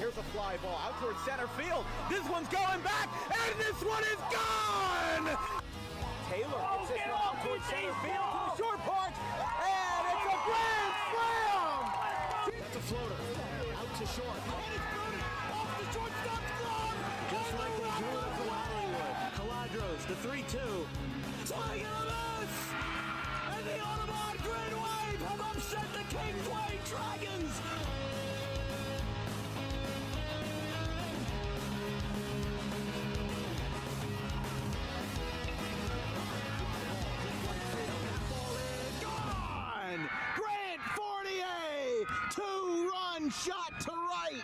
Here's a fly ball out towards center field. This one's going back, and this one is gone! Taylor gets this one out towards center field to the short porch, and it's a grand slam! That's a floater. Out to short. And it's booted off the shortstop's glove! Just like they drew it from Hollywood. Caladros, the 3-2. Swing and a miss! And the Audubon Green Wave have upset the Kingsway Dragons! Grant Fournier, two-run shot to right.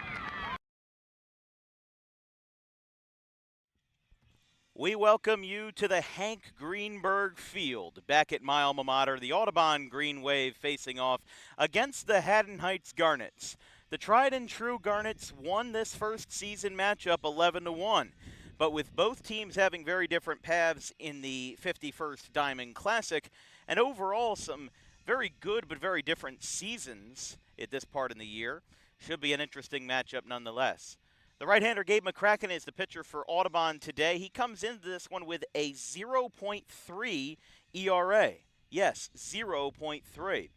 We welcome you to the Hank Greenberg Field, back at my alma mater, the Audubon Green Wave facing off against the Haddon Heights Garnets. The tried and true Garnets won this first season matchup 11-1, but with both teams having very different paths in the 51st Diamond Classic, and overall some very good but very different seasons at this part in the year, should be an interesting matchup nonetheless. The right-hander Gabe McCracken is the pitcher for Audubon today. He comes into this one with a 0.3 ERA. Yes, 0.3.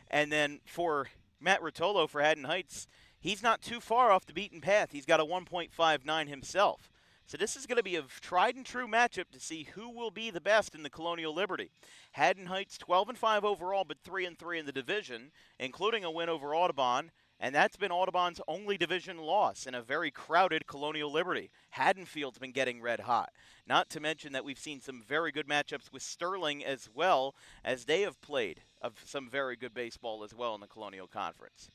And then for Matt Rotolo for Haddon Heights, he's not too far off the beaten path. He's got a 1.59 himself. So this is going to be a tried and true matchup to see who will be the best in the Colonial Liberty. Haddon Heights 12-5 overall, but 3-3 in the division, including a win over Audubon. And that's been Audubon's only division loss in a very crowded Colonial Liberty. Haddonfield's been getting red hot. Not to mention that we've seen some very good matchups with Sterling as well, as they have played of some very good baseball as well in the Colonial Conference.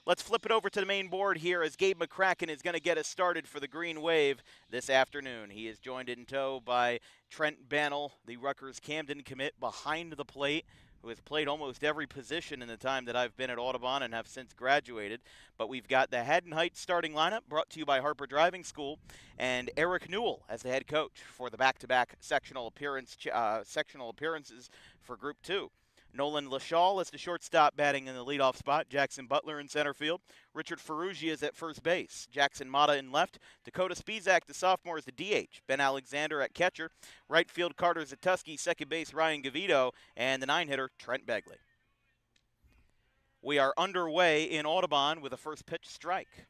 Let's flip it over to the main board here as Gabe McCracken is going to get us started for the Green Wave this afternoon. He is joined in tow by Trent Bannell, the Rutgers Camden commit behind the plate, who has played almost every position in the time that I've been at Audubon and have since graduated. But we've got the Haddon Heights starting lineup brought to you by Harper Driving School, and Eric Newell as the head coach for the back-to-back sectional appearances for Group 2. Nolan Lashall is the shortstop batting in the leadoff spot. Jackson Butler in center field. Richard Ferrugia is at first base. Jackson Mata in left. Dakota Spizak, the sophomore, is the DH. Ben Alexander at catcher. Right field, Carter Zatuski. Second base, Ryan Gavito. And the nine-hitter, Trent Begley. We are underway in Audubon with a first pitch strike.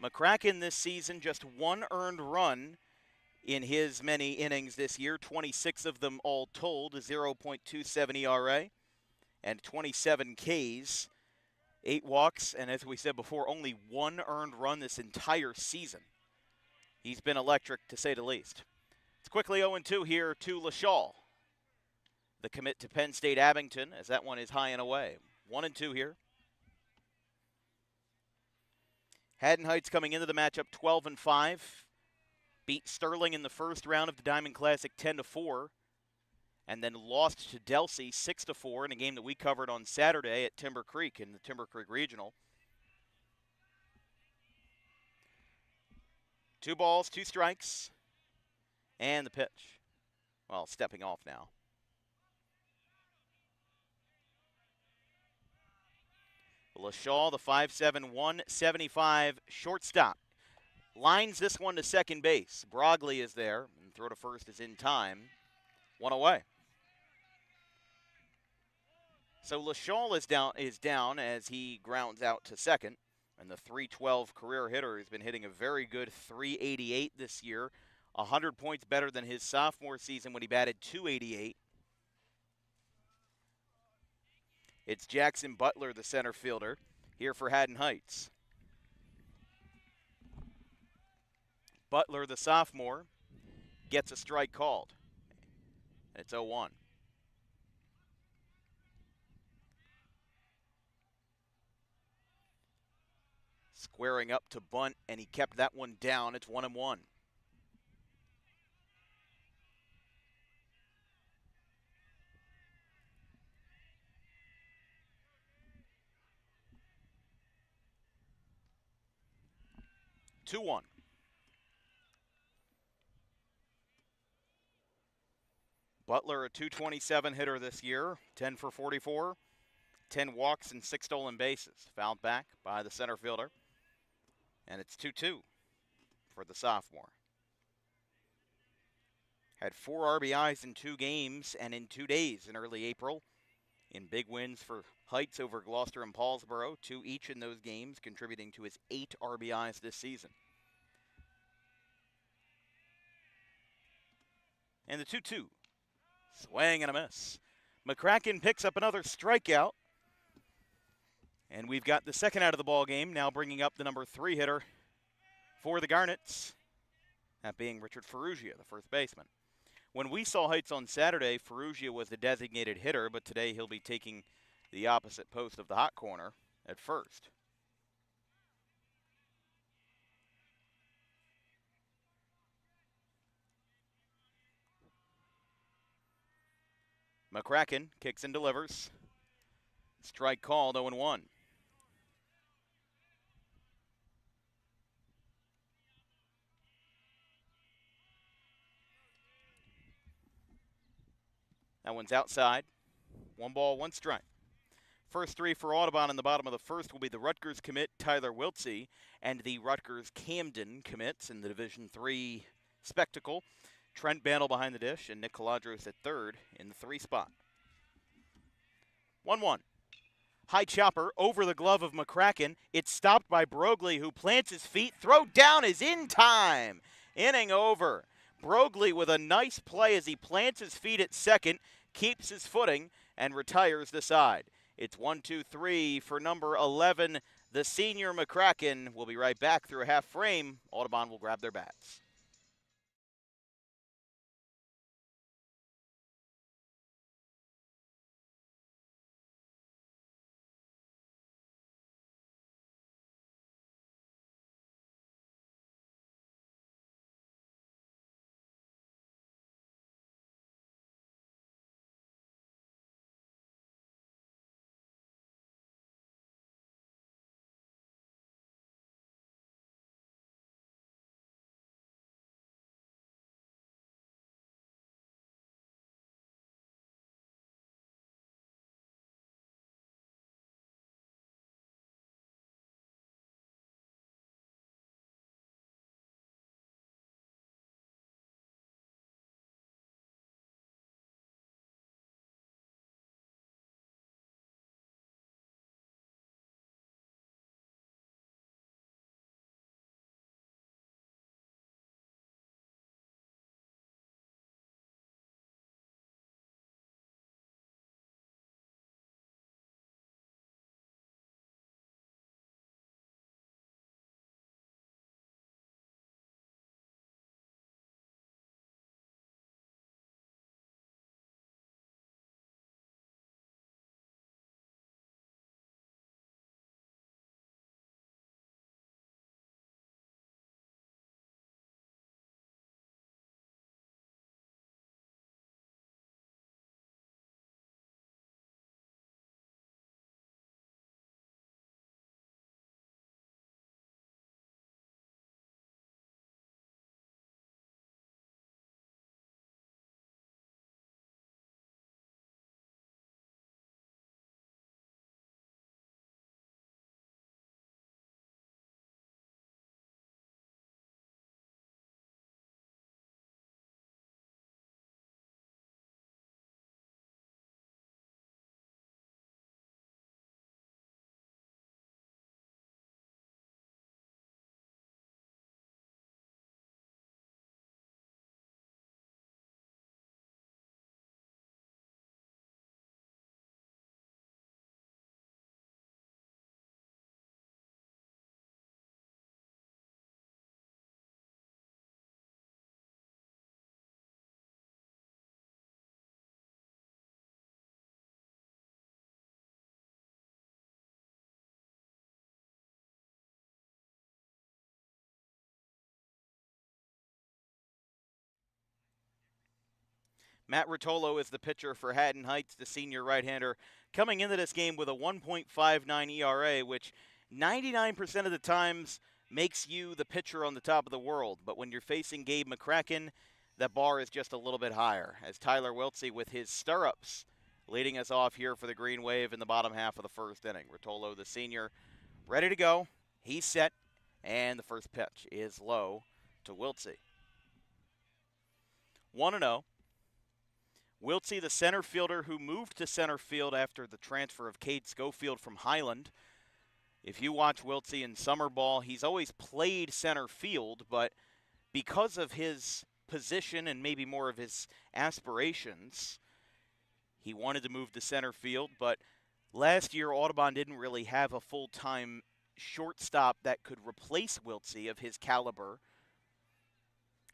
McCracken this season just one earned run in his many innings this year, 26 of them all told, a 0.27 ERA, and 27 Ks, 8 walks, and as we said before, only one earned run this entire season. He's been electric, to say the least. It's quickly 0-2 here to Lashall, the commit to Penn State Abington, as that one is high and away. 1-2 here. Haddon Heights coming into the matchup 12-5. Beat Sterling in the first round of the Diamond Classic 10-4, and then lost to Delsey 6-4 in a game that we covered on Saturday at Timber Creek in the Timber Creek Regional. 2 balls, 2 strikes, and the pitch. Well, stepping off now. Lashall, the 5'7", 175 shortstop, lines this one to second base. Brogley is there, and throw to first is in time. 1 away. So Lashall is down as he grounds out to second, and the .312 career hitter has been hitting a very good .388 this year, 100 points better than his sophomore season when he batted .288. It's Jackson Butler, the center fielder, here for Haddon Heights. Butler, the sophomore, gets a strike called. It's 0-1. Squaring up to bunt, and he kept that one down. It's 1-1. Two-1. Butler, a .227 hitter this year, 10 for 44, 10 walks and 6 stolen bases. Fouled back by the center fielder. And it's 2-2 for the sophomore. Had 4 RBIs in 2 games and in 2 days in early April. In big wins for Heights over Gloucester and Paulsboro, 2 each in those games, contributing to his 8 RBIs this season. And the 2-2. Swing and a miss. McCracken picks up another strikeout. And we've got the second out of the ball game, now bringing up the number 3 hitter for the Garnets, that being Richard Ferrugia, the first baseman. When we saw Heights on Saturday, Ferrugia was the designated hitter, but today he'll be taking the opposite post of the hot corner at first. McCracken kicks and delivers. Strike called, 0-1. That one's outside. 1 ball, 1 strike. First 3 for Audubon in the bottom of the first will be the Rutgers commit Tyler Wiltsey and the Rutgers Camden commits in the Division III spectacle. Trent Bandel behind the dish and Nick Caladros at third in the 3 spot. 1-1. High chopper over the glove of McCracken. It's stopped by Brogley, who plants his feet. Throw down is in time. Inning over. Brogley with a nice play as he plants his feet at second, keeps his footing, and retires the side. It's 1-2-3 for number 11, the senior McCracken. We'll be right back through a half frame. Audubon will grab their bats. Matt Rotolo is the pitcher for Haddon Heights, the senior right-hander, coming into this game with a 1.59 ERA, which 99% of the times makes you the pitcher on the top of the world. But when you're facing Gabe McCracken, that bar is just a little bit higher, as Tyler Wiltsey with his stirrups leading us off here for the Green Wave in the bottom half of the first inning. Rotolo, the senior, ready to go. He's set, and the first pitch is low to Wiltsey. 1-0. Wiltsey, the center fielder who moved to center field after the transfer of Cade Schofield from Highland. If you watch Wiltsey in summer ball, he's always played center field, but because of his position and maybe more of his aspirations, he wanted to move to center field. But last year, Audubon didn't really have a full-time shortstop that could replace Wiltsey of his caliber.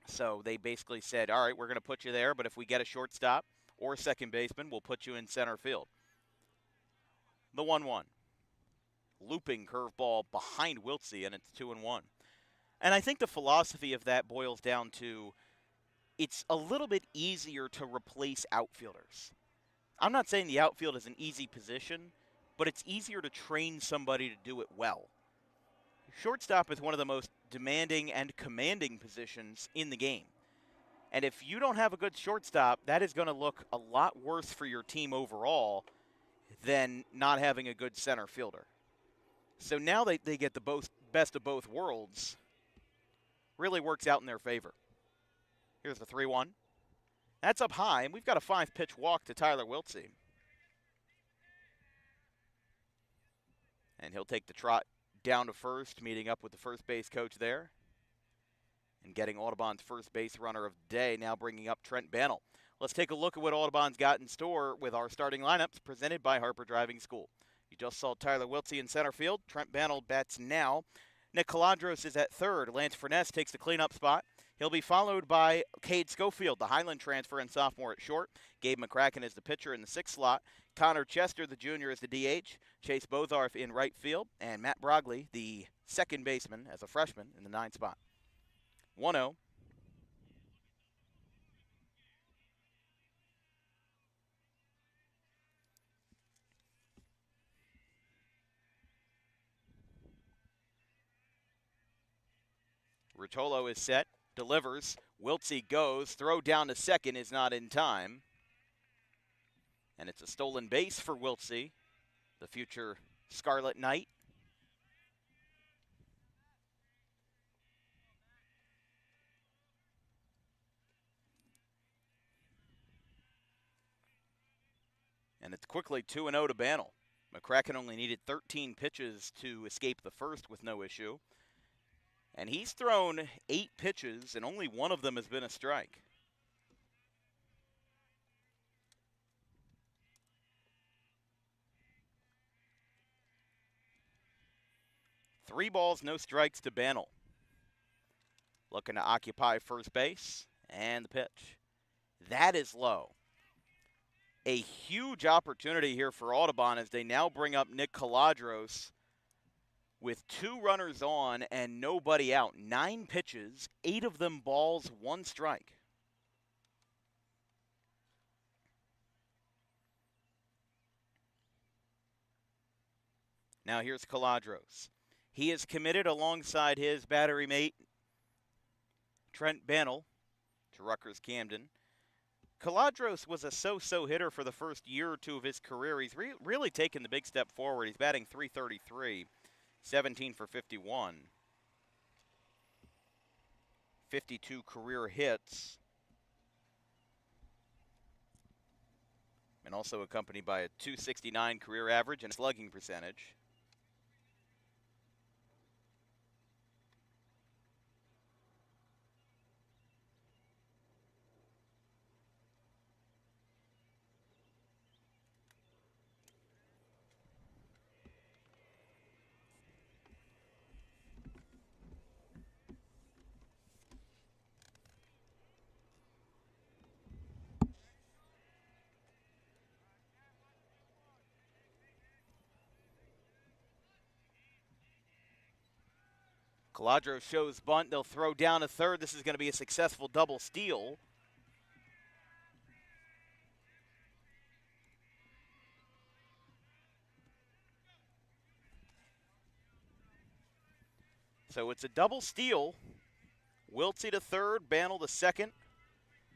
So they basically said, all right, we're going to put you there, but if we get a shortstop or a second baseman, we'll put you in center field. The 1-1. Looping curveball behind Wiltsey, and it's 2-1. And I think the philosophy of that boils down to it's a little bit easier to replace outfielders. I'm not saying the outfield is an easy position, but it's easier to train somebody to do it well. Shortstop is one of the most demanding and commanding positions in the game. And if you don't have a good shortstop, that is going to look a lot worse for your team overall than not having a good center fielder. So now they get the best of both worlds. Really works out in their favor. Here's the 3-1. That's up high, and we've got a 5-pitch walk to Tyler Wiltsey. And he'll take the trot down to first, meeting up with the first base coach there. And getting Audubon's first base runner of the day, now bringing up Trent Bannell. Let's take a look at what Audubon's got in store with our starting lineups presented by Harper Driving School. You just saw Tyler Wiltsey in center field. Trent Bannell bats now. Nick Caladros is at third. Lance Furness takes the cleanup spot. He'll be followed by Cade Schofield, the Highland transfer and sophomore at short. Gabe McCracken is the pitcher in the 6th slot. Connor Chester, the junior, is the DH. Chase Botharf in right field. And Matt Brogley, the second baseman, as a freshman in the 9th spot. 1-0. Rotolo is set, delivers, Wiltsey goes, throw down to second is not in time. And it's a stolen base for Wiltsey, the future Scarlet Knight. And it's quickly 2-0 to Bannell. McCracken only needed 13 pitches to escape the first with no issue. And he's thrown 8 pitches, and only one of them has been a strike. Three balls, no strikes to Bannell. Looking to occupy first base, and the pitch. That is low. A huge opportunity here for Audubon as they now bring up Nick Caladros with 2 runners on and nobody out. 9 pitches, 8 of them balls, 1 strike. Now here's Caladros. He is committed alongside his battery mate, Trent Bannell, to Rutgers Camden. Caladros was a so-so hitter for the first year or two of his career. He's really taken the big step forward. He's batting .333. 17 for 51. 52 career hits. And also accompanied by a .269 career average and slugging percentage. Caladros shows bunt. They'll throw down to third. This is going to be a successful double steal. So it's a double steal. Wiltsey to third, Bannell to second.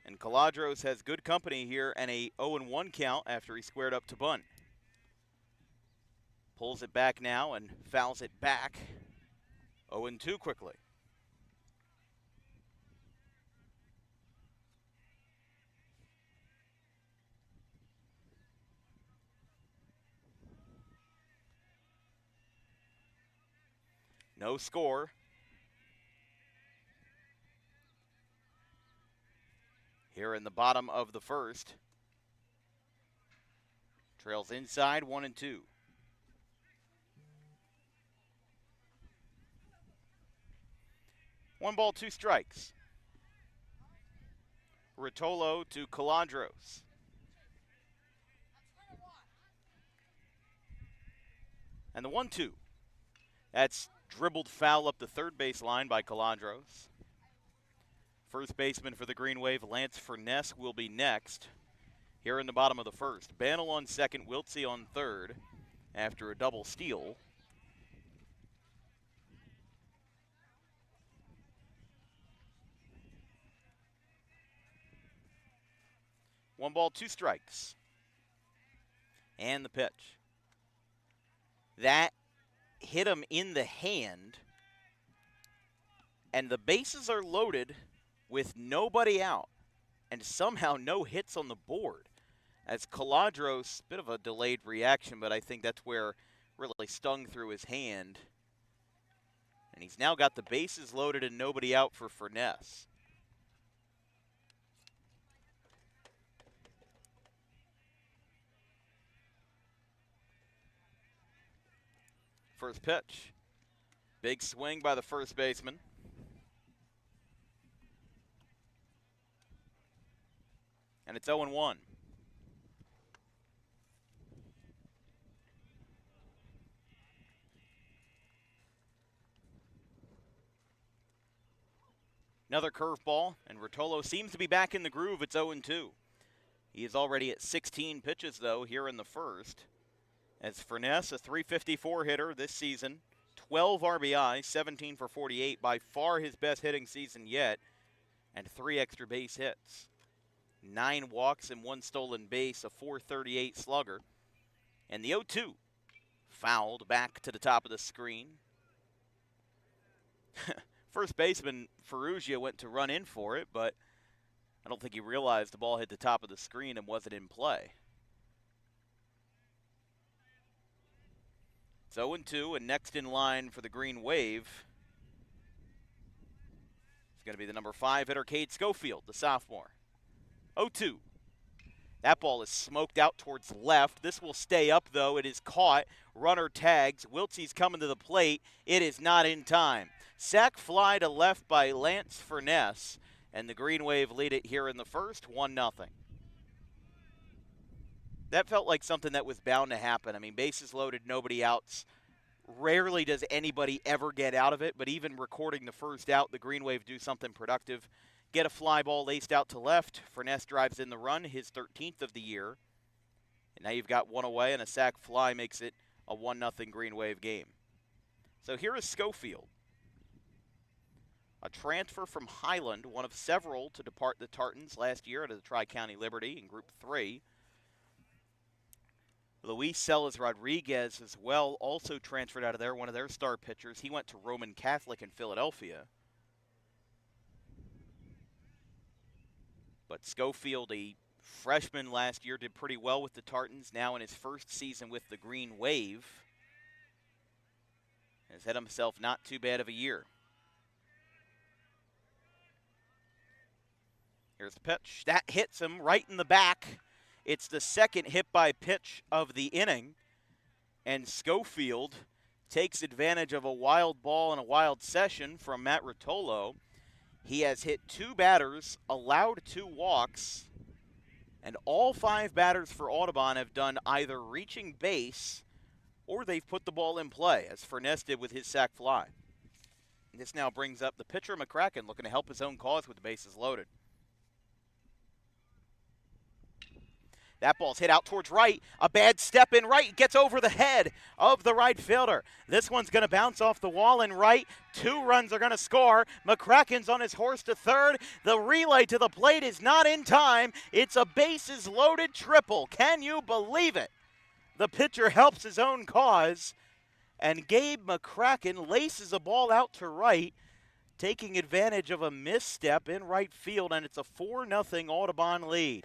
And Caladros has good company here and a 0-1 count after he squared up to bunt. Pulls it back now and fouls it back. 0-2 quickly. No score. Here in the bottom of the first. Trails inside, 1-2. 1 ball, 2 strikes. Rotolo to Caladros. And the 1-2. That's dribbled foul up the third base line by Caladros. First baseman for the Green Wave, Lance Furness, will be next. Here in the bottom of the first. Banel on second, Wiltsey on third after a double steal. One ball, 2 strikes. And the pitch. That hit him in the hand. And the bases are loaded with nobody out. And somehow no hits on the board. As Caladros, bit of a delayed reaction, but I think that's where really stung through his hand. And he's now got the bases loaded and nobody out for Furness. First pitch. Big swing by the first baseman. And it's 0-1. Another curveball, and Rotolo seems to be back in the groove. It's 0-2. He is already at 16 pitches, though, here in the first. As Furness, a .354 hitter this season, 12 RBI, 17 for 48, by far his best hitting season yet, and 3 extra base hits. 9 walks and 1 stolen base, a .438 slugger. And the 0-2 fouled back to the top of the screen. First baseman Ferrugia went to run in for it, but I don't think he realized the ball hit the top of the screen and wasn't in play. It's 0-2, and next in line for the Green Wave is going to be the number 5 hitter, Cade Schofield, the sophomore. 0-2. That ball is smoked out towards left. This will stay up, though. It is caught. Runner tags. Wiltsey's coming to the plate. It is not in time. Sac fly to left by Lance Furness, and the Green Wave lead it here in the first, 1-0. That felt like something that was bound to happen. I mean, bases loaded, nobody outs. Rarely does anybody ever get out of it, but even recording the first out, the Green Wave do something productive. Get a fly ball laced out to left. Furness drives in the run, his 13th of the year. And now you've got one away, and a sac fly makes it a 1-0 Green Wave game. So here is Schofield. A transfer from Highland, one of several to depart the Tartans last year out of the Tri-County Liberty in Group 3. Luis Celis Rodriguez as well, also transferred out of there, one of their star pitchers. He went to Roman Catholic in Philadelphia. But Schofield, a freshman last year, did pretty well with the Tartans, now in his first season with the Green Wave. Has had himself not too bad of a year. Here's the pitch. That hits him right in the back. It's the second hit by pitch of the inning. And Schofield takes advantage of a wild ball and a wild session from Matt Rotolo. He has hit 2 batters, allowed 2 walks, and all 5 batters for Audubon have done either reaching base or they've put the ball in play, as Furness did with his sac fly. And this now brings up the pitcher McCracken looking to help his own cause with the bases loaded. That ball's hit out towards right. A bad step in right. Gets over the head of the right fielder. This one's going to bounce off the wall in right. 2 runs are going to score. McCracken's on his horse to third. The relay to the plate is not in time. It's a bases-loaded triple. Can you believe it? The pitcher helps his own cause. And Gabe McCracken laces a ball out to right, taking advantage of a misstep in right field, and it's a 4-0 Audubon lead.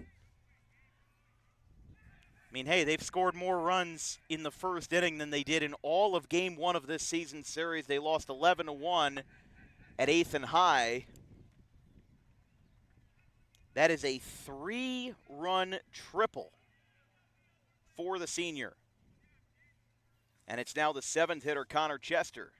I mean, hey, they've scored more runs in the first inning than they did in all of Game 1 of this season series. They lost 11-1 at 8th and High. That is a 3-run triple for the senior. And it's now the 7th hitter, Connor Chester.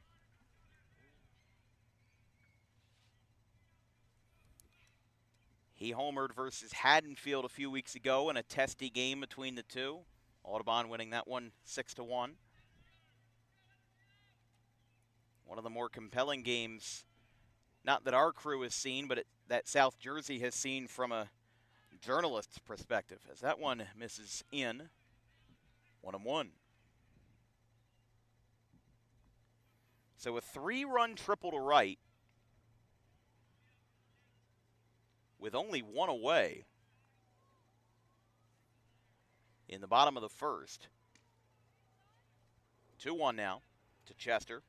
He homered versus Haddonfield a few weeks ago in a testy game between the two. Audubon winning that one 6-1. One of the more compelling games, not that our crew has seen, but that South Jersey has seen from a journalist's perspective, as that one misses in 1-1. So a 3-run triple to right, with only 1 away in the bottom of the first. 2-1 now to Chester.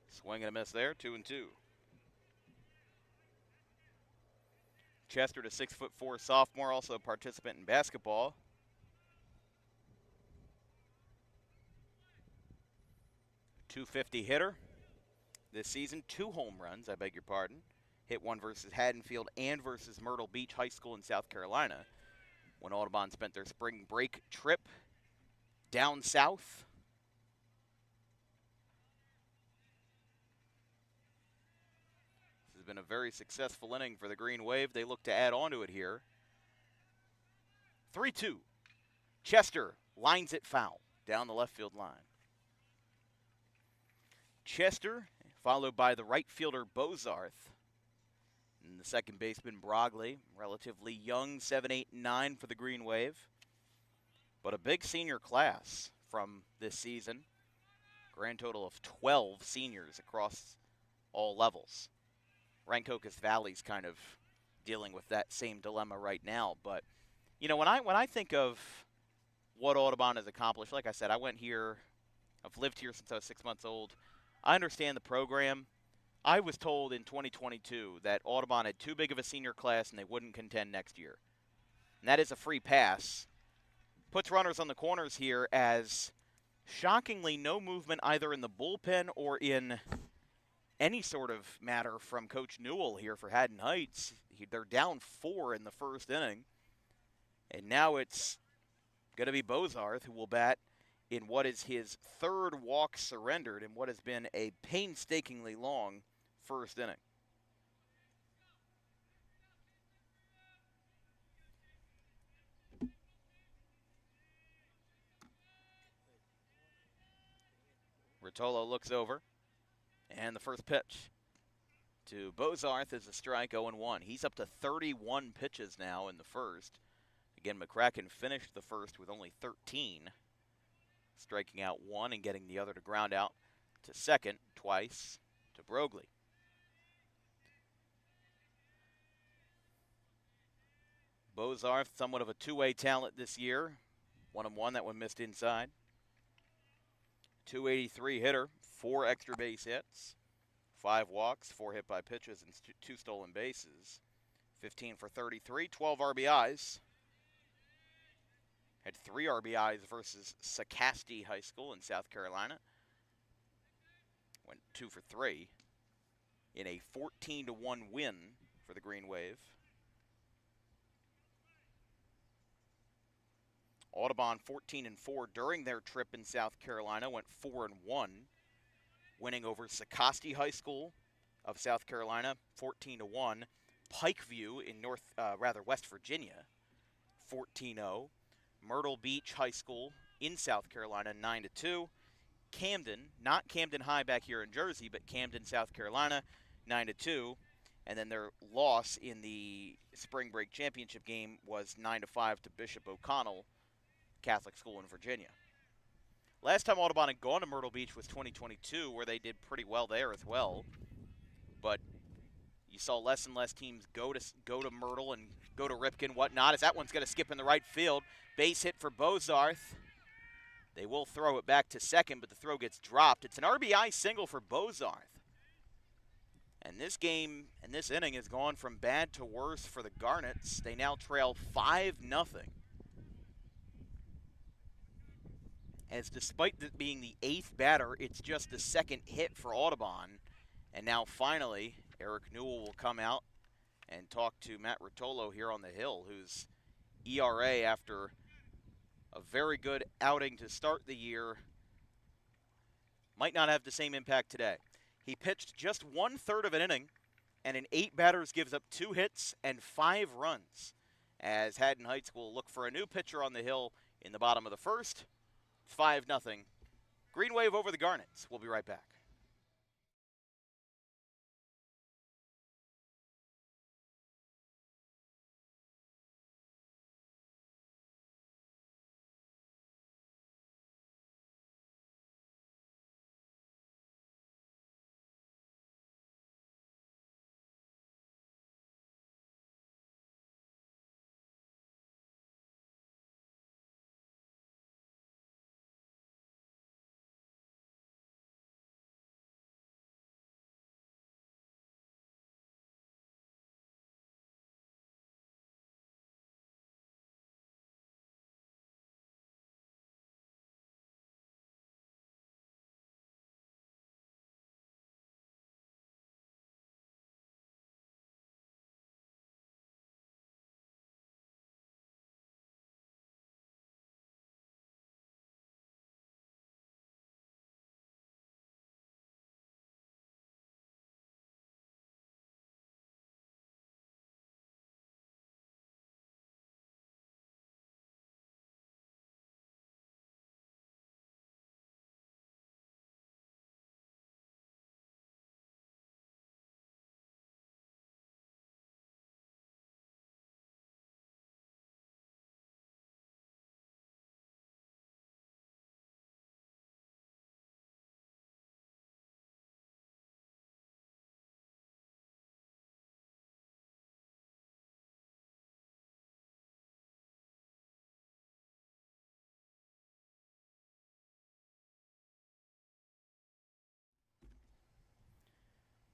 Swing and a miss there, 2-2. Chester, the 6'4" sophomore, also a participant in basketball. .250 hitter this season, 2 home runs, I beg your pardon. Hit one versus Haddonfield and versus Myrtle Beach High School in South Carolina when Audubon spent their spring break trip down south. Been a very successful inning for the Green Wave. They look to add on to it here. 3-2. Chester lines it foul down the left field line. Chester, followed by the right fielder Bozarth. And the second baseman Brogley, relatively young, 7, 8, and 9 for the Green Wave. But a big senior class from this season. Grand total of 12 seniors across all levels. Rancocas Valley's kind of dealing with that same dilemma right now. But, you know, when I think of what Audubon has accomplished, like I said, I went here, I've lived here since I was 6 months old. I understand the program. I was told in 2022 that Audubon had too big of a senior class and they wouldn't contend next year. And that is a free pass. Puts runners on the corners here as shockingly no movement either in the bullpen or in any sort of matter from Coach Newell here for Haddon Heights. They're down 4 in the first inning. And now it's going to be Bozarth who will bat in what is his 3rd walk surrendered in what has been a painstakingly long first inning. Rotolo looks over. And the first pitch to Bozarth is a strike, 0-1. He's up to 31 pitches now in the first. Again, McCracken finished the first with only 13, striking out 1 and getting the other to ground out to second twice to Brogley. Bozarth, somewhat of a two-way talent this year. 1-1, that one missed inside. 283 hitter, 4 extra base hits, 5 walks, 4 hit by pitches, and 2 stolen bases. 15 for 33, 12 RBIs. Had 3 RBIs versus Sacasti High School in South Carolina. Went 2 for 3 in a 14-1 win for the Green Wave. Audubon 14-4 during their trip in South Carolina, went 4-1, winning over Sacasti High School of South Carolina, 14-1. Pikeview in West Virginia, 14-0. Myrtle Beach High School in South Carolina, 9-2. Camden, not Camden High back here in Jersey, but Camden, South Carolina, 9-2. And then their loss in the spring break championship game was 9-5 to Bishop O'Connell Catholic School in Virginia. Last time Audubon had gone to Myrtle Beach was 2022, where they did pretty well there as well. But you saw less and less teams go to Myrtle and go to Ripken, whatnot, as that one's going to skip in the right field. Base hit for Bozarth. They will throw it back to second, but the throw gets dropped. It's an RBI single for Bozarth. And this game and this inning has gone from bad to worse for the Garnets. They now trail 5-0. As despite being the 8th batter, it's just the 2nd hit for Audubon. And now finally, Eric Newell will come out and talk to Matt Rotolo here on the hill, whose ERA after a very good outing to start the year might not have the same impact today. He pitched just 1/3 of an inning, and in 8 batters gives up 2 hits and 5 runs, as Haddon Heights will look for a new pitcher on the hill in the bottom of the first. 5-0. Green Wave over the Garnets. We'll be right back.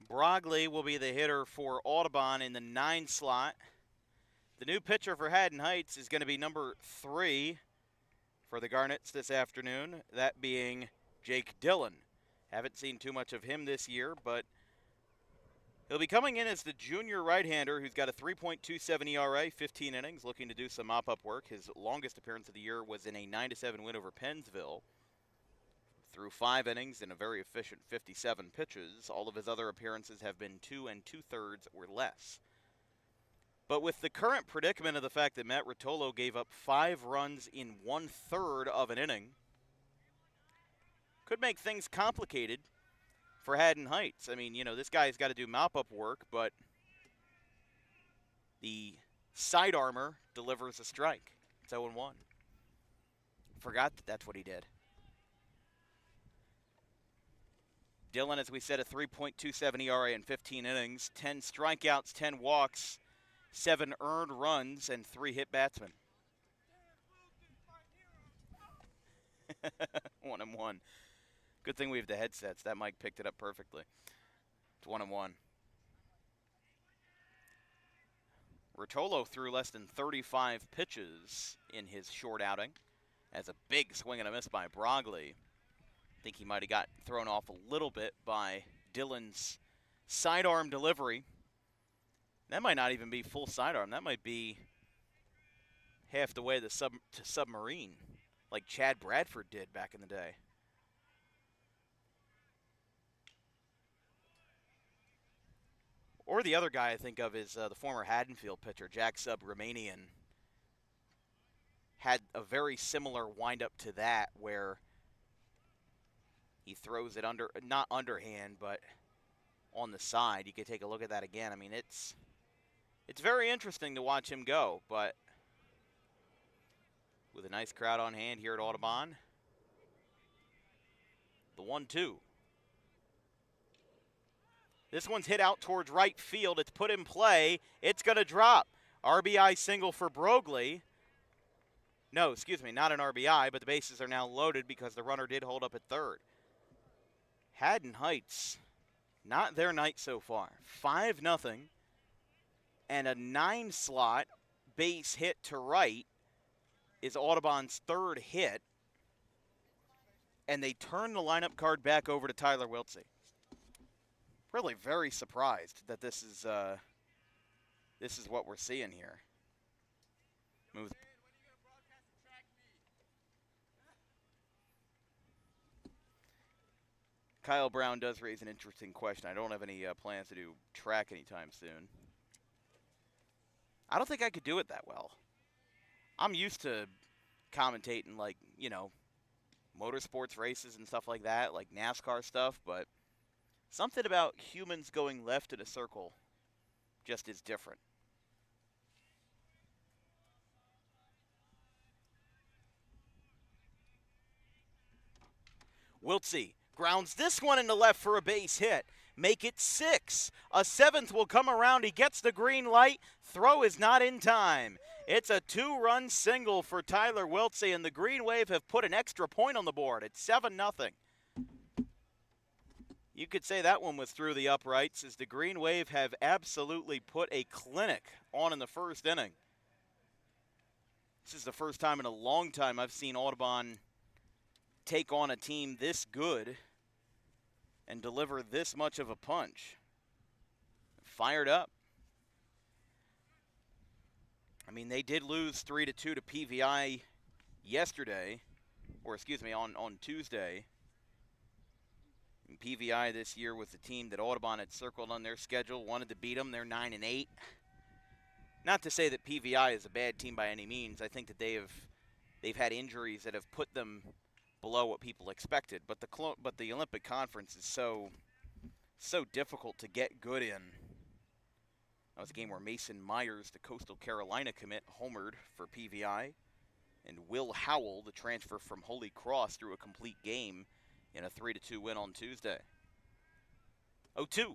Brogley will be the hitter for Audubon in the 9 slot. The new pitcher for Haddon Heights is going to be number 3 for the Garnets this afternoon, that being Jake Dillon. Haven't seen too much of him this year, but he'll be coming in as the junior right-hander who's got a 3.27 ERA, 15 innings, looking to do some mop-up work. His longest appearance of the year was in a 9-7 win over Pennsville. Through 5 innings and a very efficient 57 pitches, all of his other appearances have been 2 2/3 or less. But with the current predicament of the fact that Matt Rotolo gave up 5 runs in 1/3 of an inning, could make things complicated for Haddon Heights. I mean, you know, this guy's got to do mop-up work, but the side armor delivers a strike. It's 0-1. Forgot that that's what he did. Dillon, as we said, a 3.27 ERA in 15 innings, 10 strikeouts, 10 walks, 7 earned runs, and 3 hit batsmen. 1-1. Good thing we have the headsets. That mic picked it up perfectly. It's 1-1. Rotolo threw less than 35 pitches in his short outing, as a big swing and a miss by Brogley. I think he might have got thrown off a little bit by Dillon's sidearm delivery. That might not even be full sidearm. That might be half the way to submarine, like Chad Bradford did back in the day. Or the other guy I think of is the former Haddonfield pitcher, Jack Subramanian. had a very similar windup to that where he throws it not underhand, but on the side. You could take a look at that again. I mean, it's very interesting to watch him go, but with a nice crowd on hand here at Audubon. The 1-2. This one's hit out towards right field. It's put in play. It's going to drop. RBI single for Broglie. No, excuse me, not an RBI, but the bases are now loaded because the runner did hold up at third. Haddon Heights, not their night so far. 5-0, and a 9-slot base hit to right is Audubon's third hit, and they turn the lineup card back over to Tyler Wiltsey. Really very surprised that this is what we're seeing here. Move. Kyle Brown does raise an interesting question. I don't have any plans to do track anytime soon. I don't think I could do it that well. I'm used to commentating, like, you know, motorsports races and stuff like that, like NASCAR stuff, but something about humans going left in a circle just is different. Wiltsey grounds this one in the left for a base hit. Make it 6. A 7th will come around. He gets the green light. Throw is not in time. It's a 2-run single for Tyler Wiltsey, and the Green Wave have put an extra point on the board. It's 7-0. You could say that one was through the uprights, as the Green Wave have absolutely put a clinic on in the first inning. This is the first time in a long time I've seen Audubon take on a team this good and deliver this much of a punch. Fired up. I mean, they did lose 3-2 to PVI yesterday, or excuse me, on Tuesday. And PVI this year was the team that Audubon had circled on their schedule, wanted to beat them. They're 9-8. Not to say that PVI is a bad team by any means. I think that they've had injuries that have put them below what people expected. But the Olympic Conference is so difficult to get good in. That was a game where Mason Myers, the Coastal Carolina commit, homered for PVI. And Will Howell, the transfer from Holy Cross, threw a complete game in a 3-2 win on Tuesday. 0-2.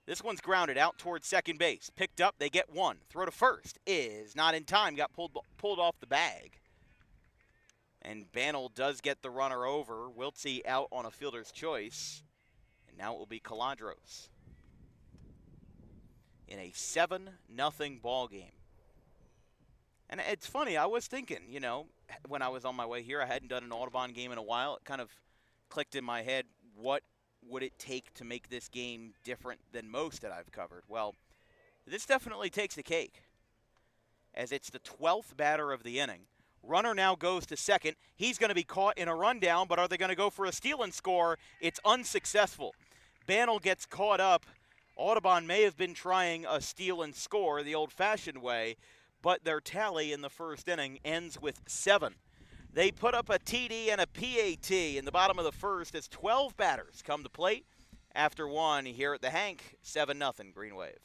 This one's grounded out towards second base. Picked up, they get 1. Throw to first is not in time. Got pulled off the bag. And Bannell does get the runner over. Wiltsey out on a fielder's choice. And now it will be Calandros in a 7-0 ball game. And it's funny, I was thinking, you know, when I was on my way here, I hadn't done an Audubon game in a while. It kind of clicked in my head, what would it take to make this game different than most that I've covered? Well, this definitely takes the cake, as it's the 12th batter of the inning. Runner now goes to second. He's going to be caught in a rundown, but are they going to go for a steal and score? It's unsuccessful. Bannell gets caught up. Audubon may have been trying a steal and score the old-fashioned way, but their tally in the first inning ends with 7. They put up a TD and a PAT in the bottom of the first as 12 batters come to plate. After 1 here at the Hank, 7-0 Green Wave.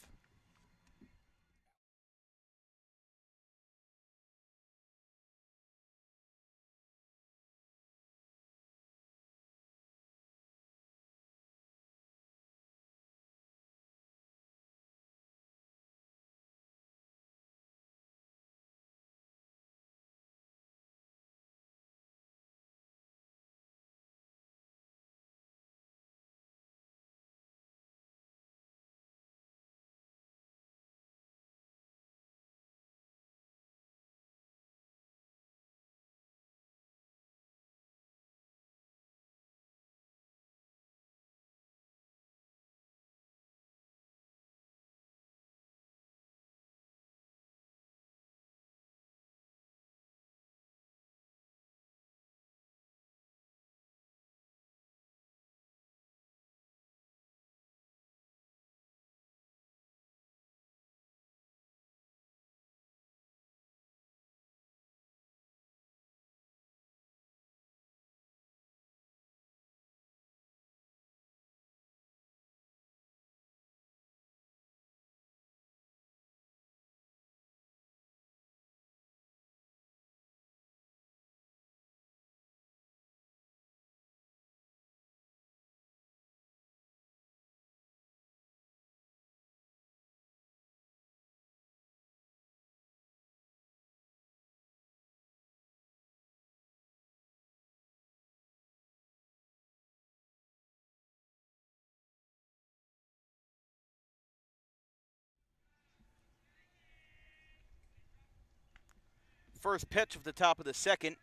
First pitch of the top of the second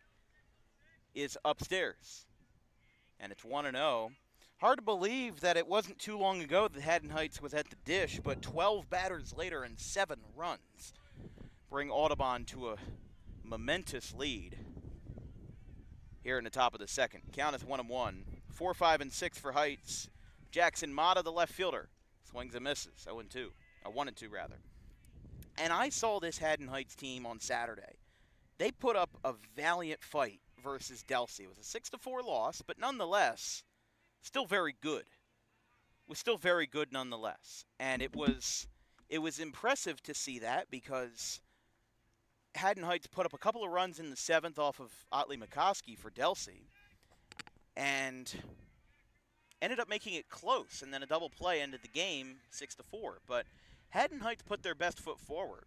is upstairs, and it's 1-0. Hard to believe that it wasn't too long ago that Haddon Heights was at the dish, but 12 batters later and 7 runs bring Audubon to a momentous lead here in the top of the second. Count is 1-1. 4, 5, and 6 for Heights. Jackson Mata, the left fielder, swings and misses. 0-2, 1-2 rather. And I saw this Haddon Heights team on Saturday. They put up a valiant fight versus Delsey. It was a 6-4 loss, but nonetheless, still very good. Was still very good nonetheless. And it was impressive to see that because Haddon Heights put up a couple of runs in the 7th off of Otley McCoskey for Delsey and ended up making it close, and then a double play ended the game 6-4. But Haddon Heights put their best foot forward,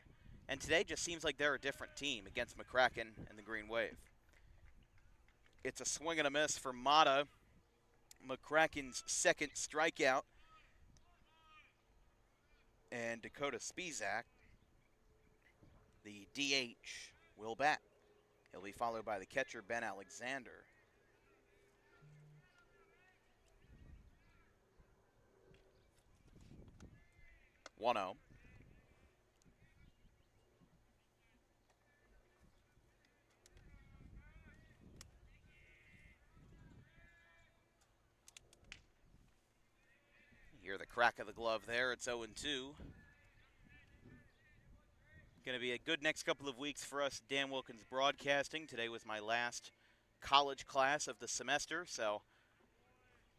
and today just seems like they're a different team against McCracken and the Green Wave. It's a swing and a miss for Mata, McCracken's second strikeout, and Dakota Spizak, the DH, will bat. He'll be followed by the catcher, Ben Alexander. One 0. You hear the crack of the glove there. It's 0-2. Going to be a good next couple of weeks for us, Dan Wilkins Broadcasting. Today was my last college class of the semester, so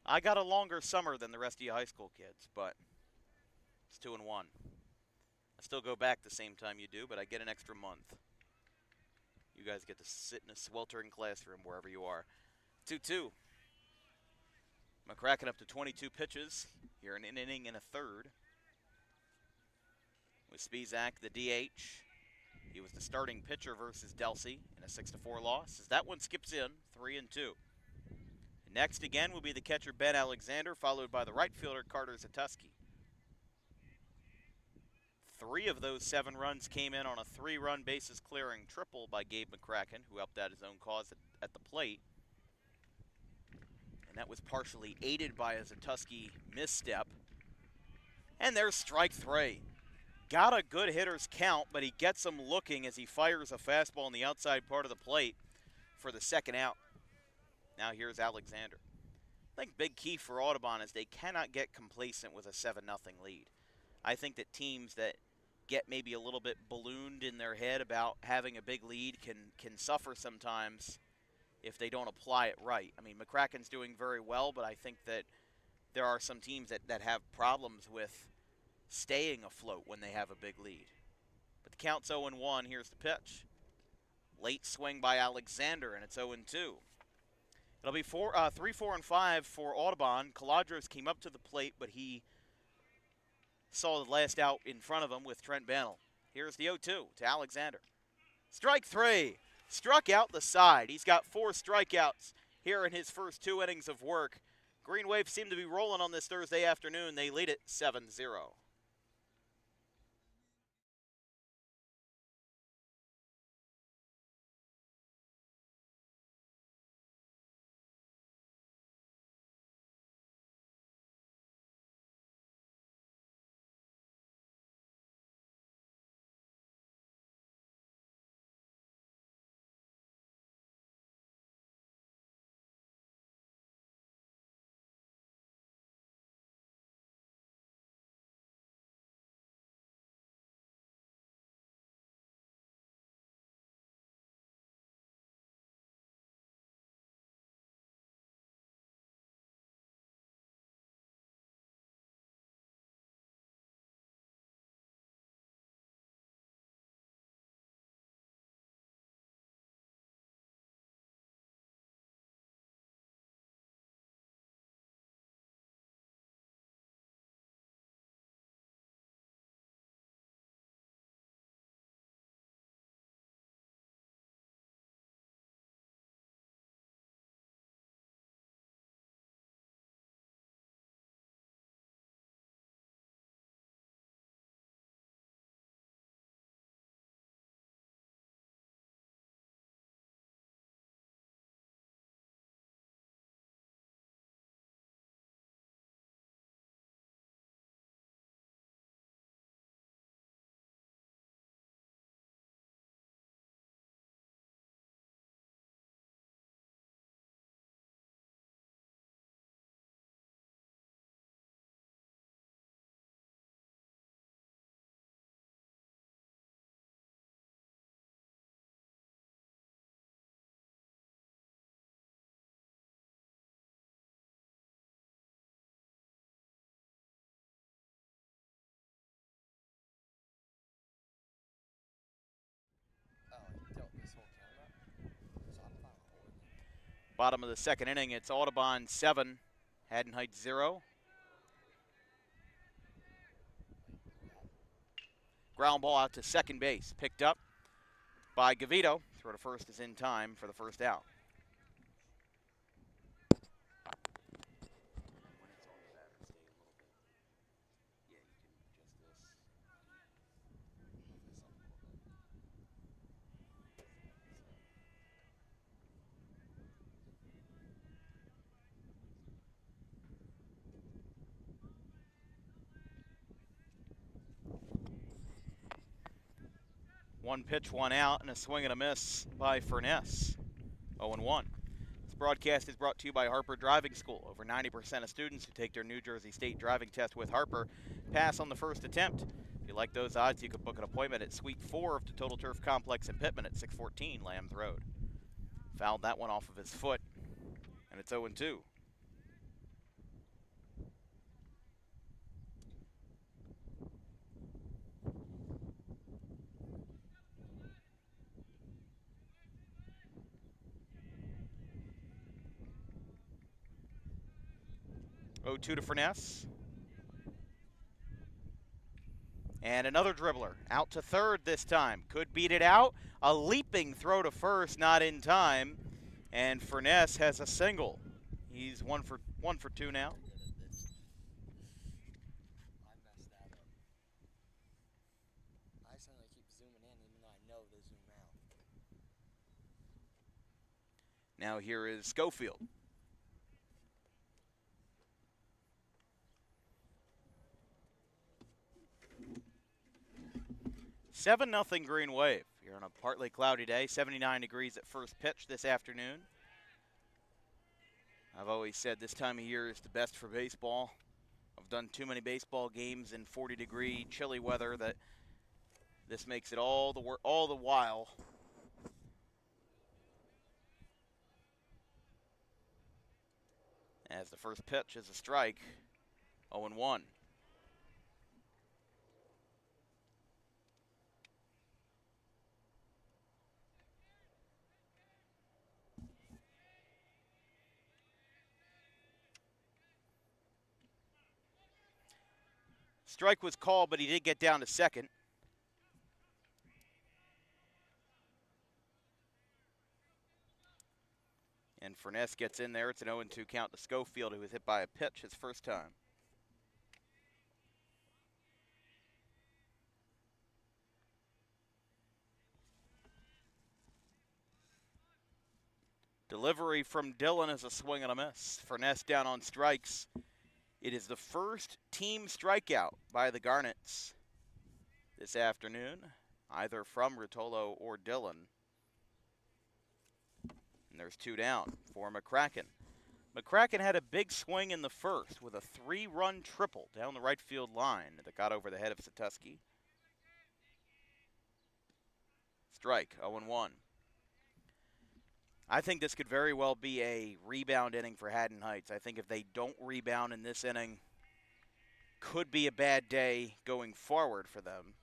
I got a longer summer than the rest of you high school kids, but it's 2-1. I still go back the same time you do, but I get an extra month. You guys get to sit in a sweltering classroom wherever you are. 2-2. McCracken up to 22 pitches here in an inning and a third. With Spizak, the DH. He was the starting pitcher versus Delsey in a 6-4 loss. As that one skips in, 3-2. Next again will be the catcher Ben Alexander, followed by the right fielder Carter Zatuski. 3 of those 7 runs came in on a 3-run bases clearing triple by Gabe McCracken, who helped out his own cause at the plate. And that was partially aided by a Zatuski misstep. And there's strike 3. Got a good hitter's count, but he gets him looking as he fires a fastball on the outside part of the plate for the second out. Now here's Alexander. I think big key for Audubon is they cannot get complacent with a 7-0 lead. I think that teams that get maybe a little bit ballooned in their head about having a big lead can suffer sometimes if they don't apply it right. I mean, McCracken's doing very well, but I think that there are some teams that have problems with staying afloat when they have a big lead. But the count's 0-1. Here's the pitch. Late swing by Alexander, and it's 0-2. It'll be 3, 4, and 5 for Audubon. Caladros came up to the plate, but he saw the last out in front of him with Trent Bannell. Here's the 0-2 to Alexander. Strike 3. Struck out the side. He's got 4 strikeouts here in his first 2 innings of work. Green Wave seem to be rolling on this Thursday afternoon. They lead it 7-0. Bottom of the second inning, it's Audubon 7, Haddon Heights 0. Ground ball out to second base, picked up by Gavito. Throw to first is in time for the first out. One pitch, one out, and a swing and a miss by Furness. 0-1. This broadcast is brought to you by Harper Driving School. Over 90% of students who take their New Jersey State driving test with Harper pass on the first attempt. If you like those odds, you can book an appointment at Suite 4 of the Total Turf Complex in Pittman at 614 Lambs Road. Fouled that one off of his foot, and it's 0-2. To Furness. And another dribbler out to third this time. Could beat it out. A leaping throw to first, not in time. And Furness has a single. He's one for two now. I messed that up. I suddenly keep zooming in even though I know to zoom out. Now here is Schofield. 7-0 Green Wave. Here on a partly cloudy day, 79 degrees at first pitch this afternoon. I've always said this time of year is the best for baseball. I've done too many baseball games in 40-degree chilly weather that this makes it all the while. As the first pitch is a strike, 0-1. Strike was called, but he did get down to second. And Furness gets in there. It's an 0-2 count to Schofield, who was hit by a pitch his first time. Delivery from Dillon is a swing and a miss. Furness down on strikes. It is the first team strikeout by the Garnets this afternoon, either from Ruotolo or Dillon. And there's two down for McCracken. McCracken had a big swing in the first with a 3-run triple down the right field line that got over the head of Satuski. Strike, 0-1. I think this could very well be a rebound inning for Haddon Heights. I think if they don't rebound in this inning, could be a bad day going forward for them.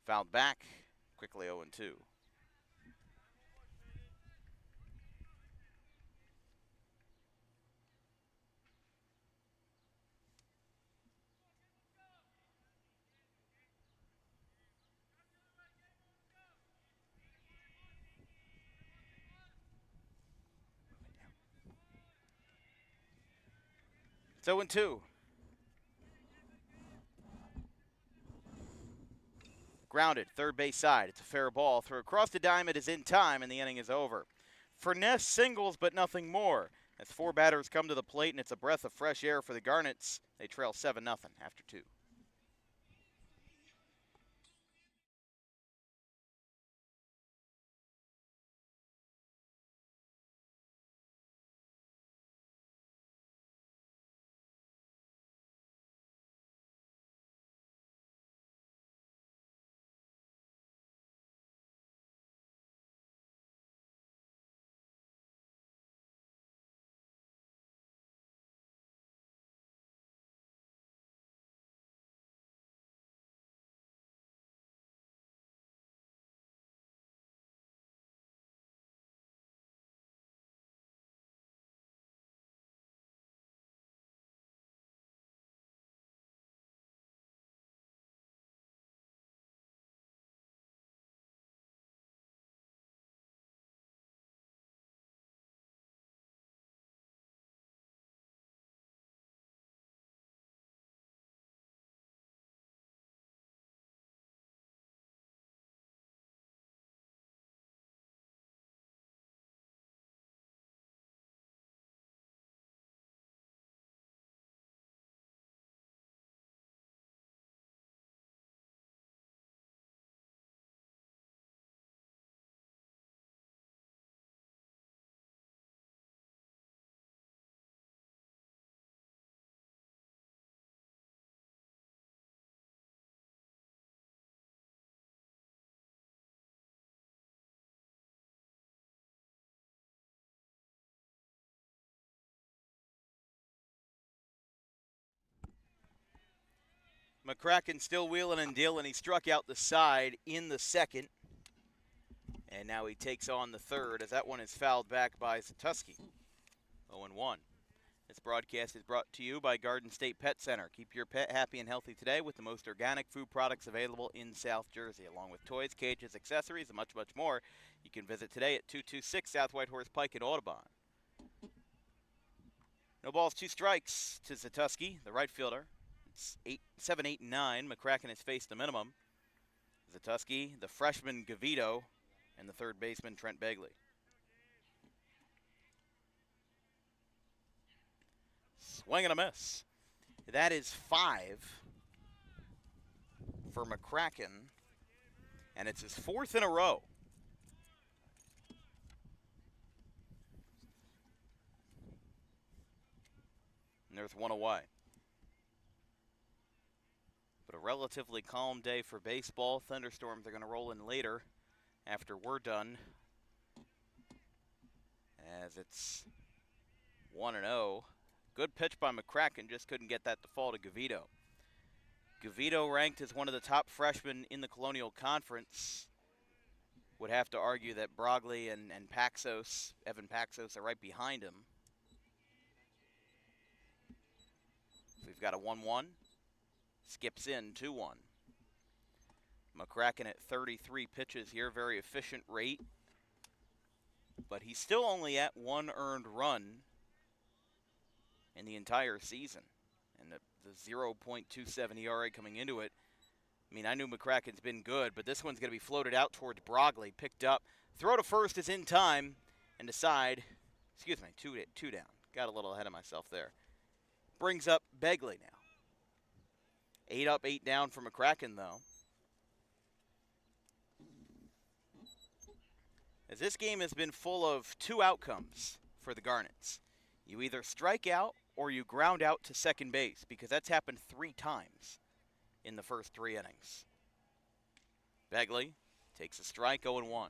Fouled back, quickly 0-2. It's 0-2. Grounded, third base side. It's a fair ball. Throw across the diamond is in time, and the inning is over. Furness singles, but nothing more. As four batters come to the plate, and it's a breath of fresh air for the Garnets. They trail 7-0 after 2. McCracken still wheeling and dealing. He struck out the side in the second. And now he takes on the third as that one is fouled back by Satuski. 0-1. This broadcast is brought to you by Garden State Pet Center. Keep your pet happy and healthy today with the most organic food products available in South Jersey, along with toys, cages, accessories, and much, much more. You can visit today at 226 South Whitehorse Pike in Audubon. No balls, 2 strikes to Satuski, the right fielder. It's 7, 8, and 9. McCracken has faced the minimum. Satuski, the freshman Gavito, and the third baseman Trent Begley. Swing and a miss. That is 5 for McCracken, and it's his 4th in a row. And there's one away. But a relatively calm day for baseball. Thunderstorms are going to roll in later after we're done, as it's 1-0. Good pitch by McCracken, just couldn't get that to fall to Gavito. Gavito, ranked as one of the top freshmen in the Colonial Conference, would have to argue that Brogley and Paxos, Evan Paxos, are right behind him. So we've got a 1-1. Skips in 2-1. McCracken at 33 pitches here, very efficient rate. But he's still only at 1 earned run in the entire season. And the 0.27 ERA coming into it. I mean, I knew McCracken's been good, but this one's going to be floated out towards Brogley. Picked up. Throw to first is in time. And decide, excuse me, two down. Got a little ahead of myself there. Brings up Begley now. 8 up, 8 down for McCracken, though. As this game has been full of 2 outcomes for the Garnets. You either strike out or you ground out to second base, because that's happened 3 times in the first 3 innings. Begley takes a strike, 0-1.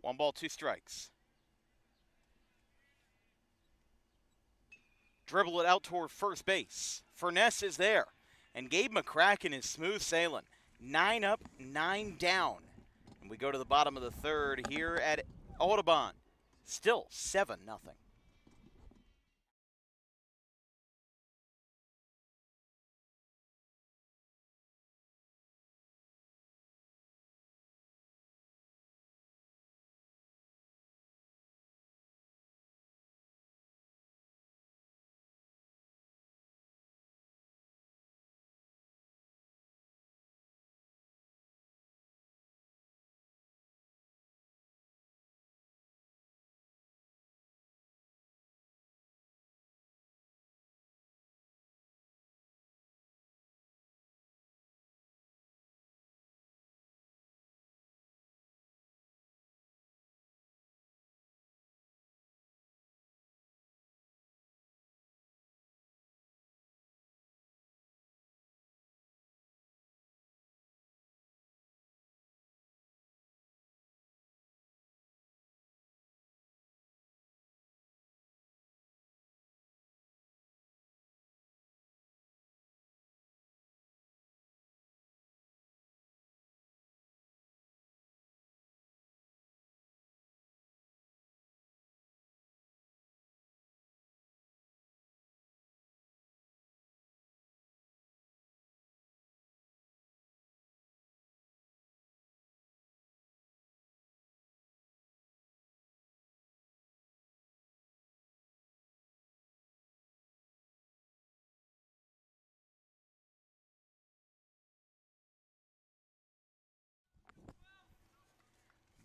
One ball, 2 strikes. Dribble it out toward first base. Furness is there. And Gabe McCracken is smooth sailing. 9 up, 9 down. And we go to the bottom of the third here at Audubon. Still 7-0.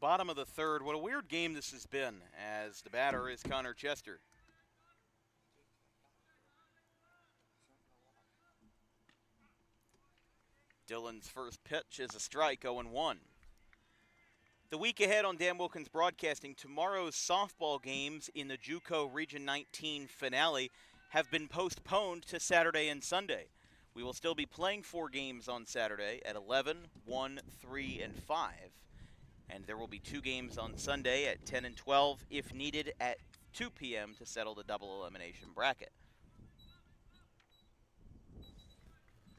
Bottom of the third. What a weird game this has been, as the batter is Connor Chester. Dylan's first pitch is a strike, 0-1. The week ahead on Dan Wilkins Broadcasting, tomorrow's softball games in the JUCO Region 19 finale have been postponed to Saturday and Sunday. We will still be playing 4 games on Saturday at 11, 1, 3, and 5. And there will be 2 games on Sunday at 10 and 12 if needed at 2 p.m. to settle the double elimination bracket.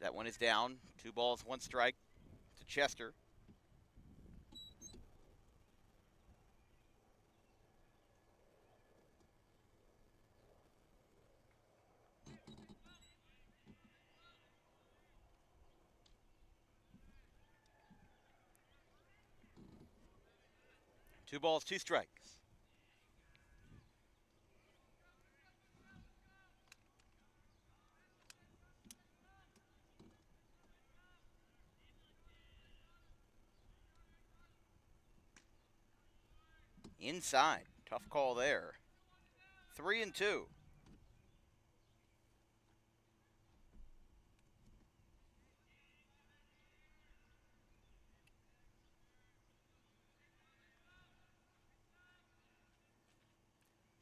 That one is down. 2 balls, 1 strike to Chester. Two balls, 2 strikes. Inside. Tough call there. 3-2.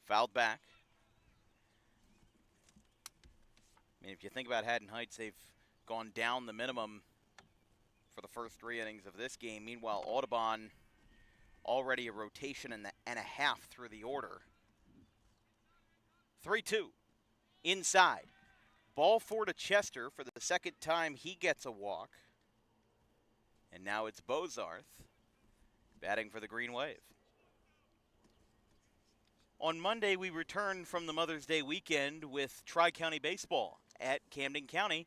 Fouled back. I mean, if you think about Haddon Heights, they've gone down the minimum for the first 3 innings of this game. Meanwhile, Audubon already a rotation and a half through the order. 3-2. Inside. Ball 4 to Chester for the second time he gets a walk. And now it's Bozarth batting for the Green Wave. On Monday, we return from the Mother's Day weekend with Tri-County Baseball at Camden County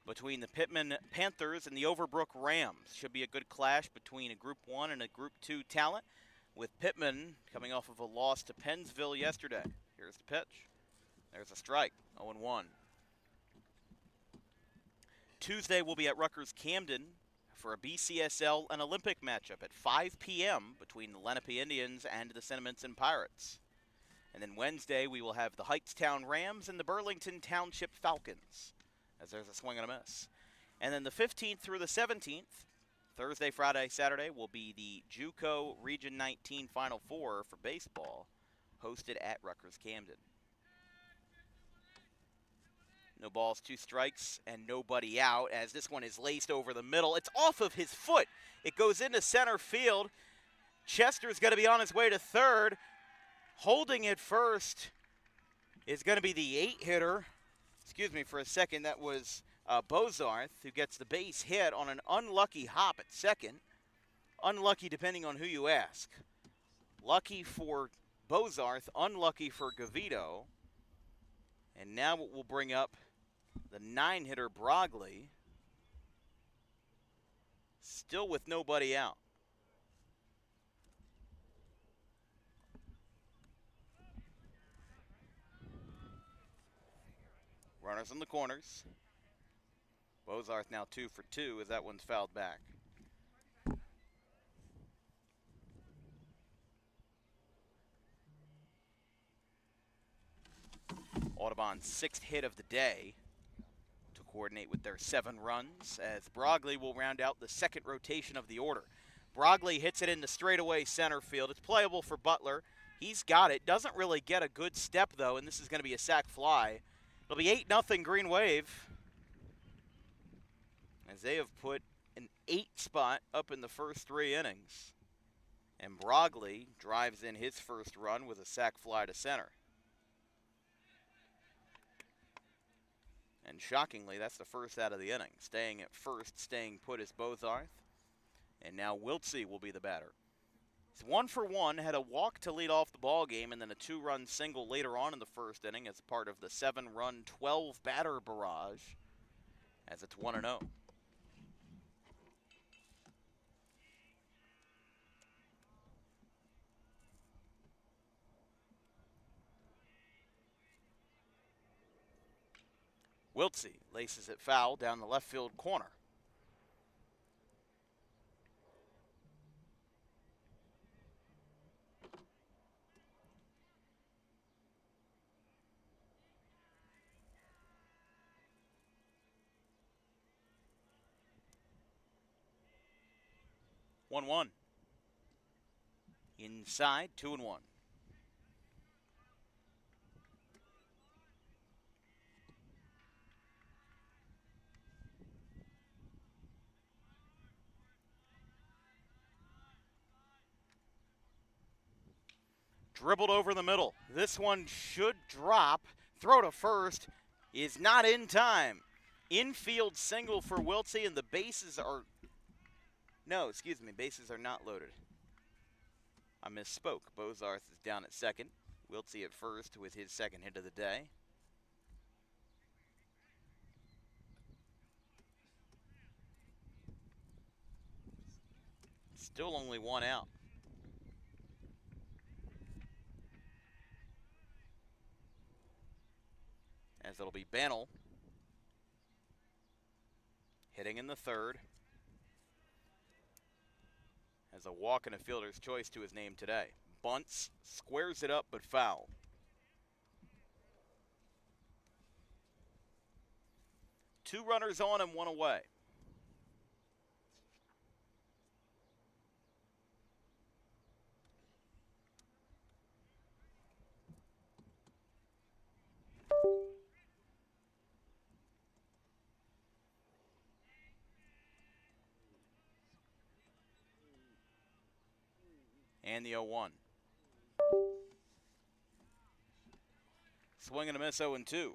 between the Pittman Panthers and the Overbrook Rams. Should be a good clash between a Group 1 and a Group 2 talent, with Pittman coming off of a loss to Pennsville yesterday. Here's the pitch. There's a strike, 0-1. Tuesday, we'll be at Rutgers Camden for a BCSL and Olympic matchup at 5 p.m. between the Lenape Indians and the Cinnamon Pirates. And then Wednesday, we will have the Heightstown Rams and the Burlington Township Falcons, as there's a swing and a miss. And then the 15th through the 17th, Thursday, Friday, Saturday, will be the JUCO Region 19 Final Four for baseball, hosted at Rutgers Camden. No balls, 2 strikes, and nobody out, as this one is laced over the middle. It's off of his foot. It goes into center field. Chester's going to be on his way to third. Holding it first is going to be the 8-hitter. Excuse me for a second. That was Bozarth, who gets the base hit on an unlucky hop at second. Unlucky depending on who you ask. Lucky for Bozarth, unlucky for Gavito. And now we'll bring up the 9-hitter Brogley. Still with nobody out. Runners in the corners. Bozarth now 2 for 2 as that one's fouled back. Audubon's 6th hit of the day to coordinate with their 7 runs, as Brogley will round out the second rotation of the order. Brogley hits it into straightaway center field. It's playable for Butler. He's got it. Doesn't really get a good step, though, and this is going to be a sac fly. It'll be 8-0 Green Wave, as they have put an 8 spot up in the first 3 innings. And Brogley drives in his first run with a sac fly to center. And shockingly, that's the first out of the inning. Staying at first, staying put is Bozarth. And now Wiltsey will be the batter. He's 1 for 1, had a walk to lead off the ball game, and then a 2-run single later on in the first inning as part of the 7-run, 12-batter barrage, as it's 1-0. Wiltsey laces it foul down the left field corner. 1-1. Inside, 2-1. Dribbled over the middle. This one should drop. Throw to first is not in time. Infield single for Wiltsey, and the bases are... No, excuse me, bases are not loaded. I misspoke. Bozarth is down at second. Wiltsey at first with his second hit of the day. Still only one out. As it'll be Bannell hitting in the third. Has a walk and a fielder's choice to his name today. Bunts, squares it up, but foul. Two runners on and one away. And the 0-1. Swing and a miss, 0-2.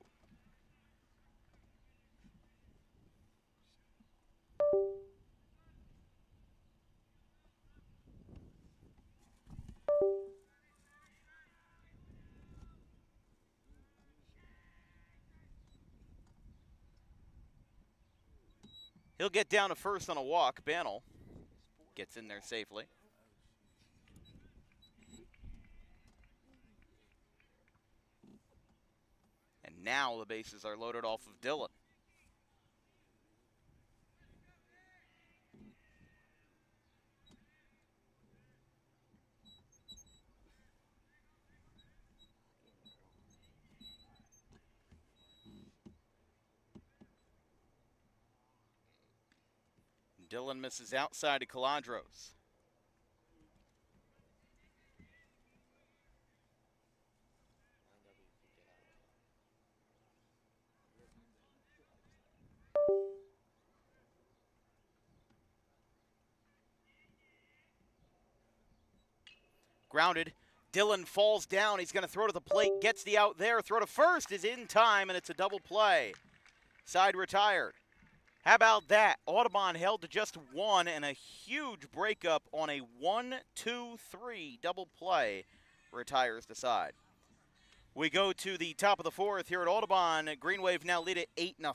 He'll get down to first on a walk. Bannell gets in there safely. And now the bases are loaded off of Dillon. Dillon misses outside to Calandros. Grounded. Dillon falls down. He's going to throw to the plate. Gets the out there. Throw to first is in time, and it's a double play. Side retired. How about that? Audubon held to just one, and a huge breakup on a 1-2-3 double play retires the side. We go to the top of the fourth here at Audubon. Green Wave now lead at 8-0.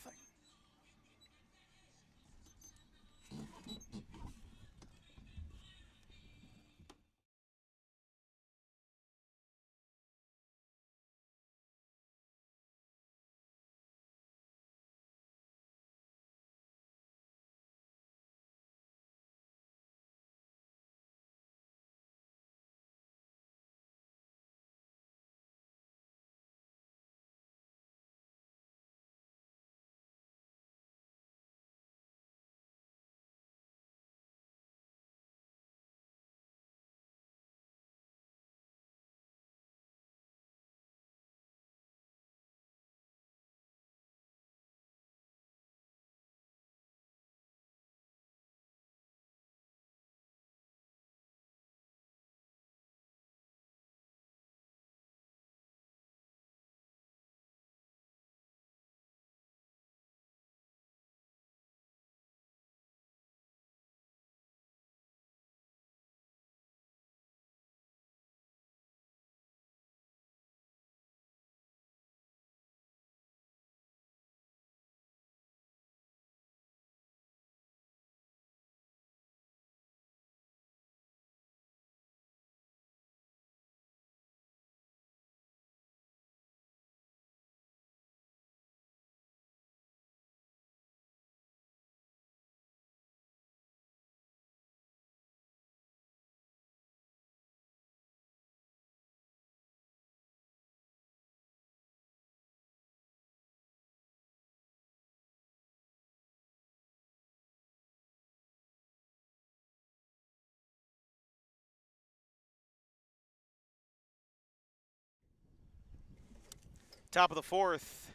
Top of the fourth,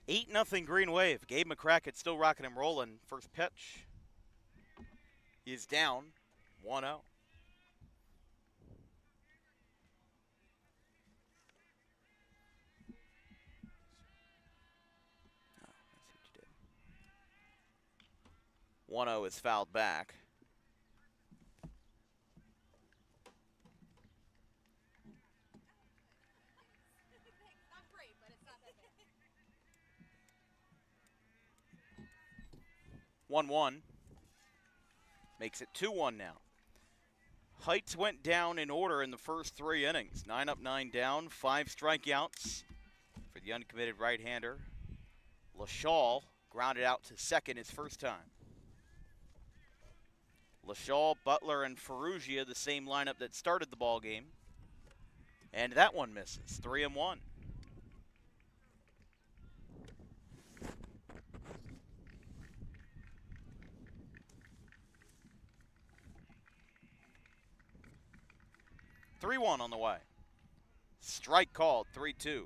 8-0 Green Wave. Gabe McCracken still rocking and rolling. First pitch is down, 1-0. Oh, I see what you did. 1-0 is fouled back. One makes it 2-1 now. Heights went down in order in the first 3 innings. 9 up, 9 down, 5 strikeouts for the uncommitted right-hander. LaShaw grounded out to second his first time. LaShaw, Butler, and Ferrugia, the same lineup that started the ball game. And that one misses, 3-1. (3-1) on the way. Strike called, 3-2.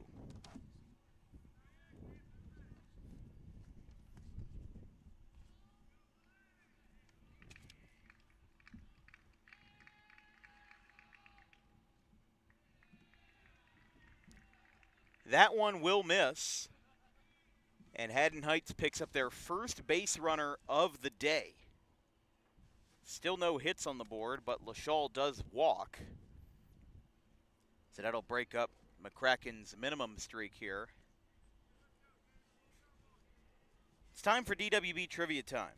That one will miss. And Haddon Heights picks up their first base runner of the day. Still no hits on the board, but LaShaw does walk. So that'll break up McCracken's minimum streak here. It's time for DWB Trivia Time.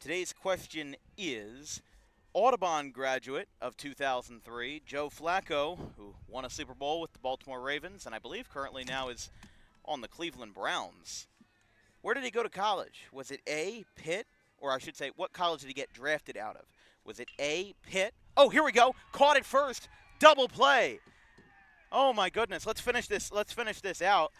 Today's question is, Audubon graduate of 2003, Joe Flacco, who won a Super Bowl with the Baltimore Ravens, and I believe currently now is on the Cleveland Browns. Where did he go to college? Was it A, Pitt, or I should say, what college did he get drafted out of? Was it A, Pitt? Oh, here we go. Caught it first. Double play. Oh my goodness. Let's finish this out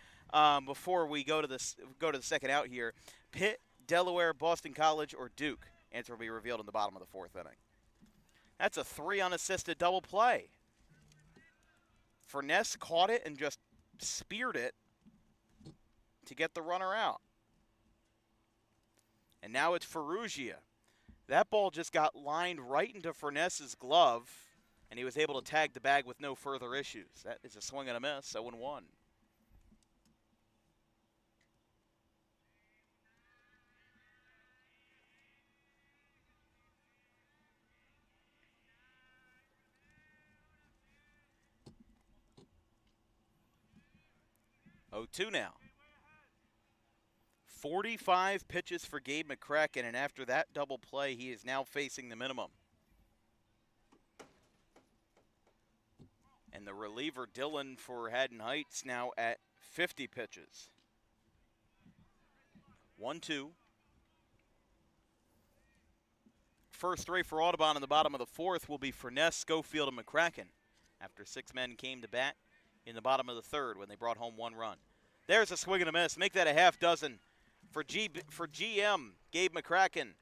before we go to the second out here. Pitt, Delaware, Boston College, or Duke? Answer will be revealed in the bottom of the 4th inning. That's a 3 unassisted double play. Furness caught it and just speared it to get the runner out. And now it's Ferrugia. That ball just got lined right into Furness's glove, and he was able to tag the bag with no further issues. That is a swing and a miss, 0-1. Oh, 2 now. 45 pitches for Gabe McCracken, and after that double play, he is now facing the minimum. And the reliever, Dillon, for Haddon Heights, now at 50 pitches. 1-2. First 3 for Audubon in the bottom of the 4th will be Furness, Schofield, and McCracken, after 6 men came to bat in the bottom of the 3rd when they brought home 1 run. There's a swing and a miss. Make that a half dozen for GM. Gabe McCracken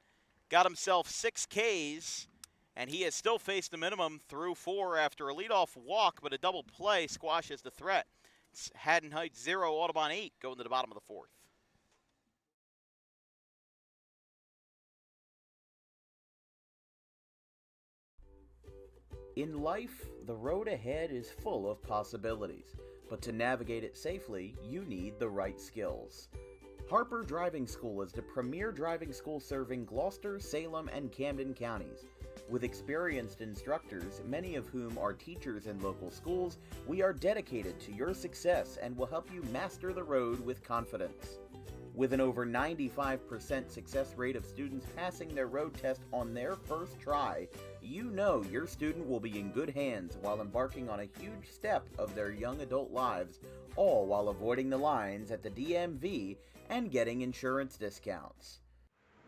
got himself 6 Ks, and he has still faced the minimum through 4 after a leadoff walk, but a double play squashes the threat. It's Haddon Heights 0, Audubon 8, going to the bottom of the 4th. In life, the road ahead is full of possibilities, but to navigate it safely, you need the right skills. Harper Driving School is the premier driving school serving Gloucester, Salem, and Camden counties. With experienced instructors, many of whom are teachers in local schools, we are dedicated to your success and will help you master the road with confidence. With an over 95% success rate of students passing their road test on their first try, you know your student will be in good hands while embarking on a huge step of their young adult lives, all while avoiding the lines at the DMV and getting insurance discounts.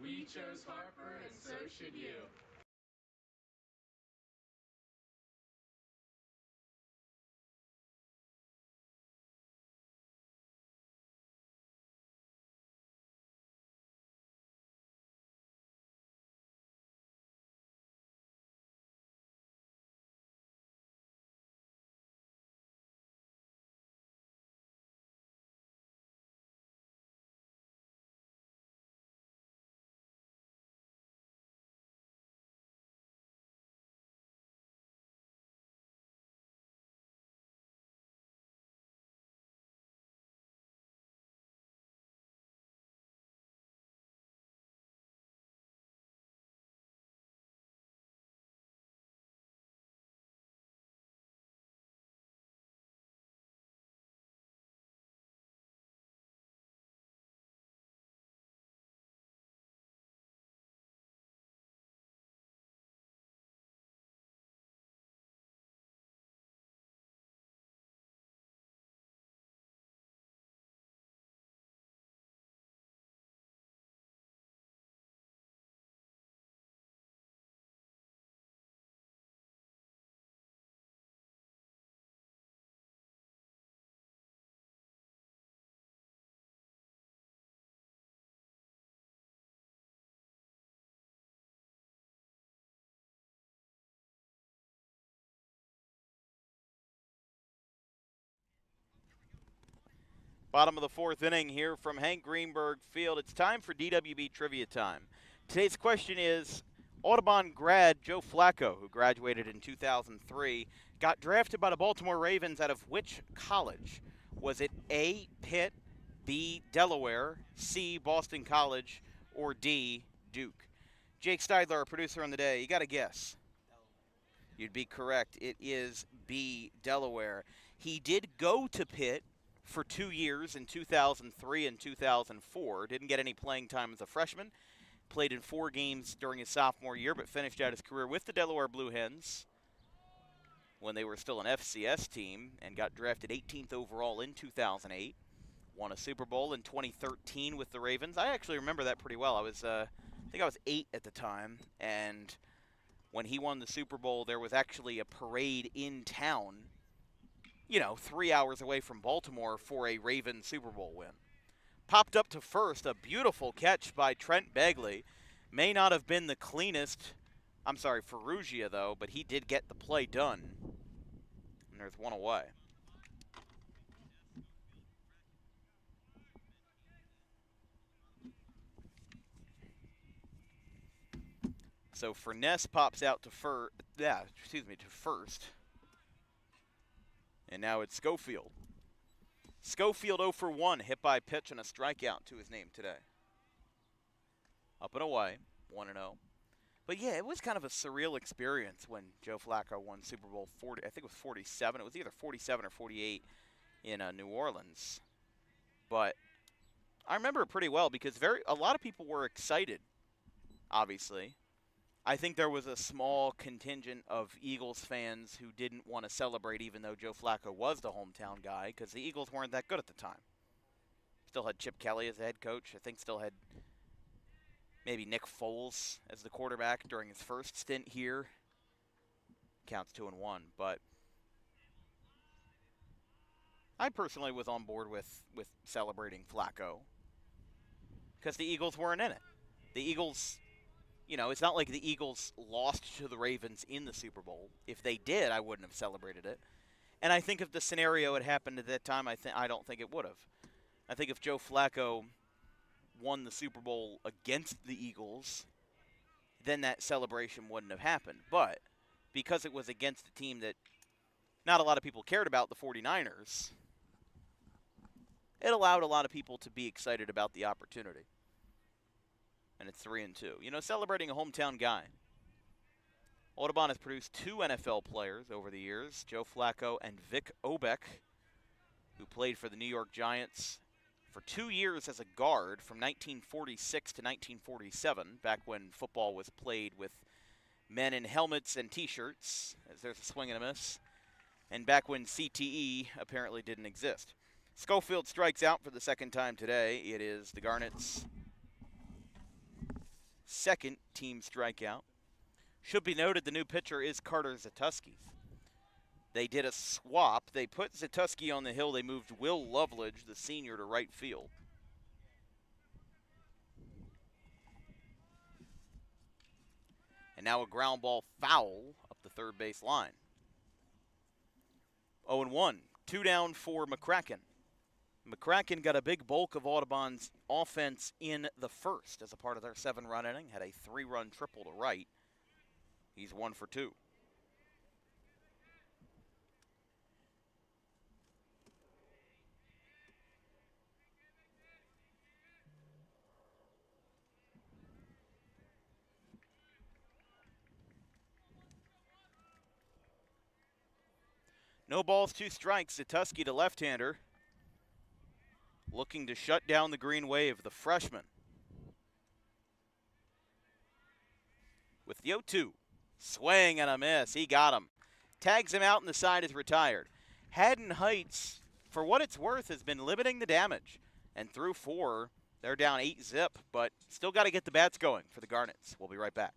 We chose Harper, and so should you. Bottom of the fourth inning here from Hank Greenberg Field. It's time for DWB Trivia Time. Today's question is, Audubon grad Joe Flacco, who graduated in 2003, got drafted by the Baltimore Ravens out of which college? Was it A, Pitt, B, Delaware, C, Boston College, or D, Duke? Jake Steidler, our producer on the day, you got to guess. You'd be correct. It is B, Delaware. He did go to Pitt for 2 years in 2003 and 2004. Didn't get any playing time as a freshman. Played in 4 games during his sophomore year, but finished out his career with the Delaware Blue Hens when they were still an FCS team, and got drafted 18th overall in 2008. Won a Super Bowl in 2013 with the Ravens. I actually remember that pretty well. I think I was 8 at the time, and when he won the Super Bowl, there was actually a parade in town, 3 hours away from Baltimore for a Ravens Super Bowl win. Popped up to first, a beautiful catch by Trent Begley. May not have been the cleanest, Ferrugia though, but he did get the play done. And there's one away. So Furness pops out to first. And now it's Schofield. Schofield 0 for 1, hit by pitch and a strikeout to his name today. Up and away, 1-0. But yeah, it was kind of a surreal experience when Joe Flacco won Super Bowl 40. I think it was 47. It was either 47 or 48 in New Orleans. But I remember it pretty well because a lot of people were excited, obviously. I think there was a small contingent of Eagles fans who didn't want to celebrate even though Joe Flacco was the hometown guy because the Eagles weren't that good at the time. Still had Chip Kelly as the head coach. I think still had maybe Nick Foles as the quarterback during his first stint here. Counts 2-1, but I personally was on board with celebrating Flacco because the Eagles weren't in it. The Eagles... it's not like the Eagles lost to the Ravens in the Super Bowl. If they did, I wouldn't have celebrated it. And I think if the scenario had happened at that time, I don't think it would have. I think if Joe Flacco won the Super Bowl against the Eagles, then that celebration wouldn't have happened. But because it was against a team that not a lot of people cared about, the 49ers, it allowed a lot of people to be excited about the opportunity. And it's 3-2. Celebrating a hometown guy. Audubon has produced 2 NFL players over the years, Joe Flacco and Vic Obeck, who played for the New York Giants for 2 years as a guard from 1946 to 1947, back when football was played with men in helmets and T-shirts, as there's a swing and a miss, and back when CTE apparently didn't exist. Schofield strikes out for the second time today. It is the Garnets' second team strikeout. Should be noted the new pitcher is Carter Zatuski. They did a swap. They put Zatuski on the hill. They moved Will Loveridge, the senior, to right field. And now a ground ball foul up the third base line. 0-1. 2 down for McCracken. McCracken got a big bulk of Audubon's offense in the first as a part of their 7-run inning. Had a 3-run triple to right. He's 1 for 2. No balls, 2 strikes. Zatuski to left-hander. Looking to shut down the green wave, the freshman. With the 0-2. Swing and a miss. He got him. Tags him out and the side is retired. Haddon Heights, for what it's worth, has been limiting the damage. And through 4, they're down 8-zip, but still got to get the bats going for the Garnets. We'll be right back.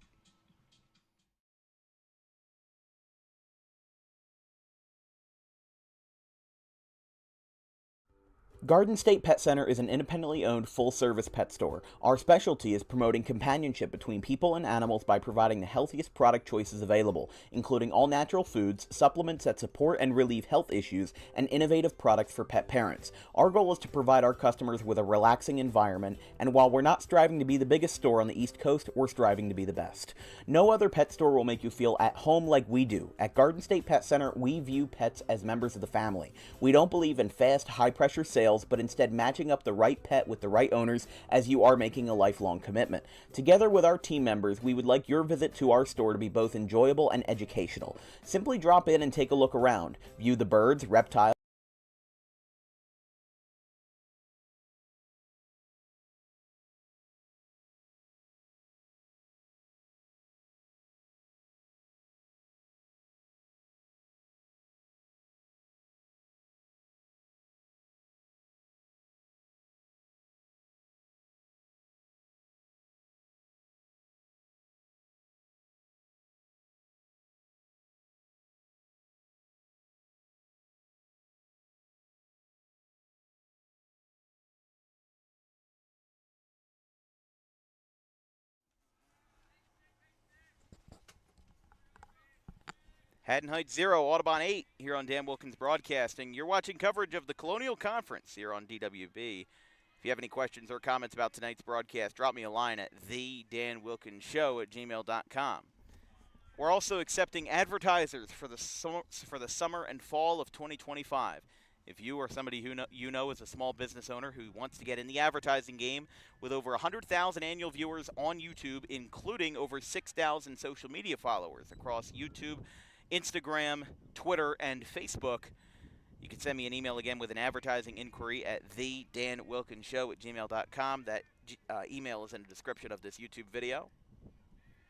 Garden State Pet Center is an independently owned full-service pet store. Our specialty is promoting companionship between people and animals by providing the healthiest product choices available, including all-natural foods, supplements that support and relieve health issues, and innovative products for pet parents. Our goal is to provide our customers with a relaxing environment, and while we're not striving to be the biggest store on the East Coast, we're striving to be the best. No other pet store will make you feel at home like we do. At Garden State Pet Center, we view pets as members of the family. We don't believe in fast, high-pressure sales, but instead matching up the right pet with the right owners, as you are making a lifelong commitment. Together with our team members, we would like your visit to our store to be both enjoyable and educational. Simply drop in and take a look around. View the birds, reptiles, Haddon Heights 0, Audubon 8 here on Dan Wilkins Broadcasting. You're watching coverage of the Colonial Conference here on DWB. If you have any questions or comments about tonight's broadcast, drop me a line at thedanwilkinsshow@gmail.com. We're also accepting advertisers for the summer and fall of 2025. If you or somebody who you know is a small business owner who wants to get in the advertising game with over 100,000 annual viewers on YouTube, including over 6,000 social media followers across YouTube, Instagram, Twitter, and Facebook, you can send me an email again with an advertising inquiry at thedanwilkinsshow@gmail.com. That email is in the description of this YouTube video.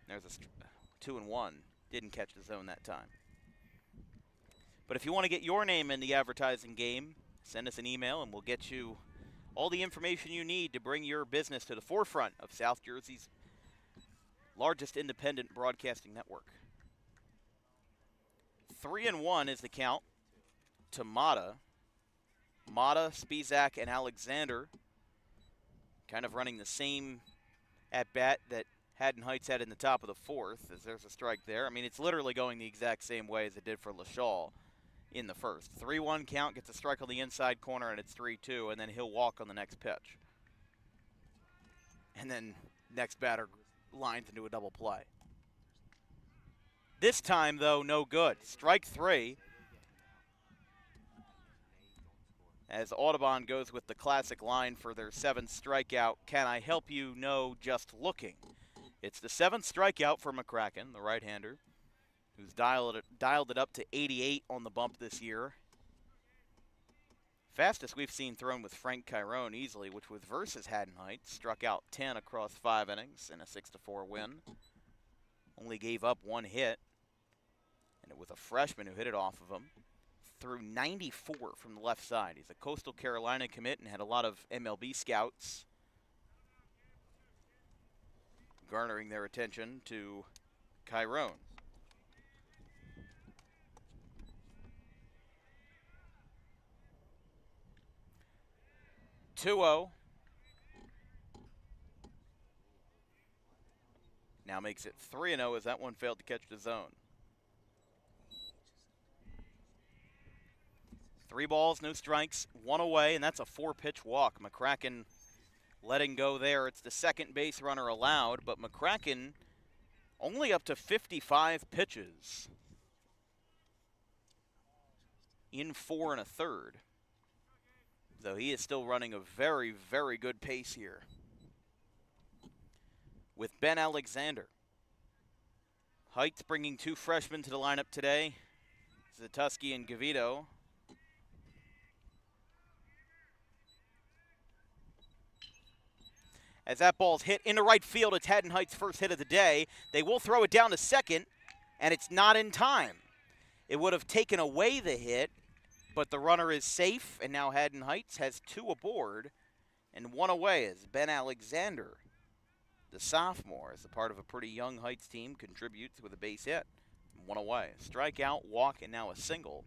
There's a 2-1. Didn't catch the zone that time. But if you want to get your name in the advertising game, send us an email and we'll get you all the information you need to bring your business to the forefront of South Jersey's largest independent broadcasting network. 3-1 is the count to Mata. Mata, Spizak, and Alexander kind of running the same at-bat that Haddon Heights had in the top of the fourth, as there's a strike there. I mean, it's literally going the exact same way as it did for LaShaw in the first. 3-1 count, gets a strike on the inside corner, and it's 3-2, and then he'll walk on the next pitch. And then next batter lines into a double play. This time, though, no good. Strike 3. As Audubon goes with the classic line for their 7th strikeout, "Can I help you? No, just looking." It's the 7th strikeout for McCracken, the right-hander, who's dialed it up to 88 on the bump this year. Fastest we've seen thrown with Frank Chiron easily, which was versus Haddon Heights. Struck out 10 across 5 innings in a 6-4 win. Only gave up 1 hit, and it was a freshman who hit it off of him. Threw 94 from the left side. He's a Coastal Carolina commit and had a lot of MLB scouts garnering their attention to Chiron. (2-0). Now makes it 3-0 as that one failed to catch the zone. 3 balls, no strikes, 1 away, and that's a 4-pitch walk. McCracken letting go there. It's the second base runner allowed, but McCracken only up to 55 pitches in 4 1/3. So he is still running a very, very good pace here. With Ben Alexander. Heights bringing 2 freshmen to the lineup today, Zatuski and Gavito. As that ball's hit into right field, it's Haddon Heights' first hit of the day. They will throw it down to second, and it's not in time. It would have taken away the hit, but the runner is safe, and now Haddon Heights has 2 aboard and 1 away as Ben Alexander, the sophomore, as a part of a pretty young Heights team, contributes with a base hit. 1 away. Strikeout, walk, and now a single.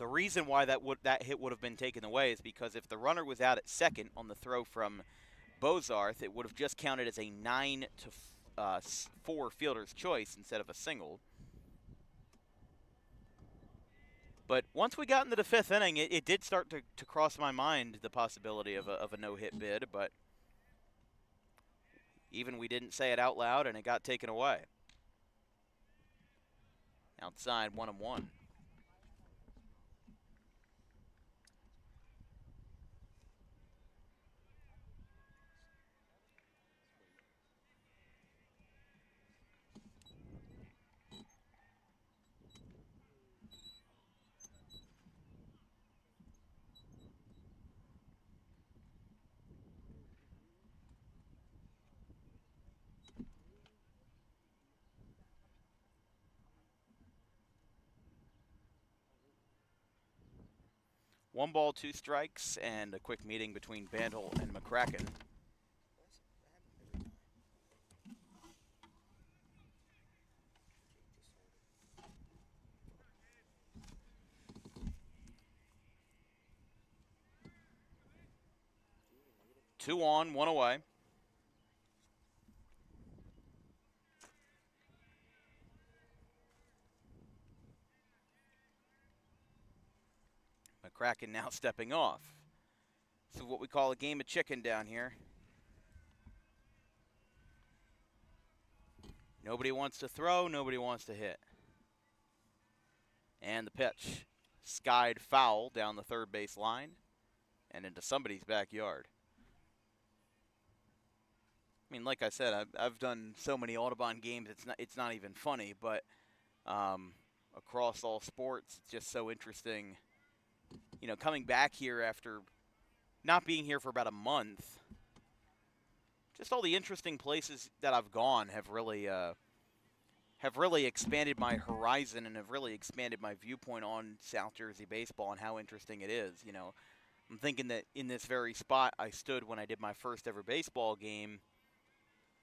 The reason why that hit would have been taken away is because if the runner was out at second on the throw from Bozarth, it would have just counted as a 9-4 fielder's choice instead of a single. But once we got into the fifth inning, it did start to cross my mind the possibility of a no-hit bid, but even we didn't say it out loud, and it got taken away. Outside, 1-1. One ball, two strikes, and a quick meeting between Bandle and McCracken. Two on, one away. McCracken now stepping off. This is what we call a game of chicken down here. Nobody wants to throw, nobody wants to hit. And the pitch. Skied foul down the third base line and into somebody's backyard. I mean, like I said, I've done so many Audubon games, it's not even funny, but across all sports, it's just so interesting. You know, coming back here after not being here for about a month, just all the interesting places that I've gone have really expanded my horizon and have really expanded my viewpoint on South Jersey baseball and how interesting it is. You know, I'm thinking that in this very spot I stood when I did my first ever baseball game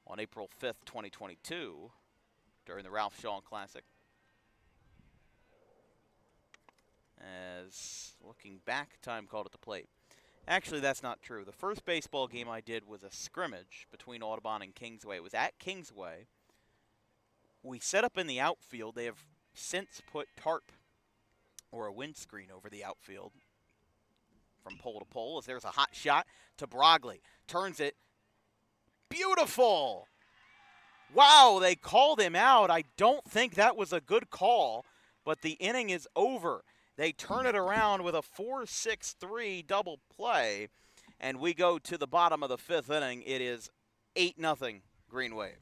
on April 5th, 2022, during the Ralph Shaw Classic. As looking back, time called at the plate. Actually, that's not true. The first baseball game I did was a scrimmage between Audubon and Kingsway. It was at Kingsway. We set up in the outfield. They have since put tarp or a windscreen over the outfield from pole to pole. As there's a hot shot to Brogley. Turns it. Beautiful! Wow, they called him out. I don't think that was a good call, but the inning is over. They turn it around with a 4-6-3 double play, and we go to the bottom of the fifth inning. It is 8-0 Green Wave.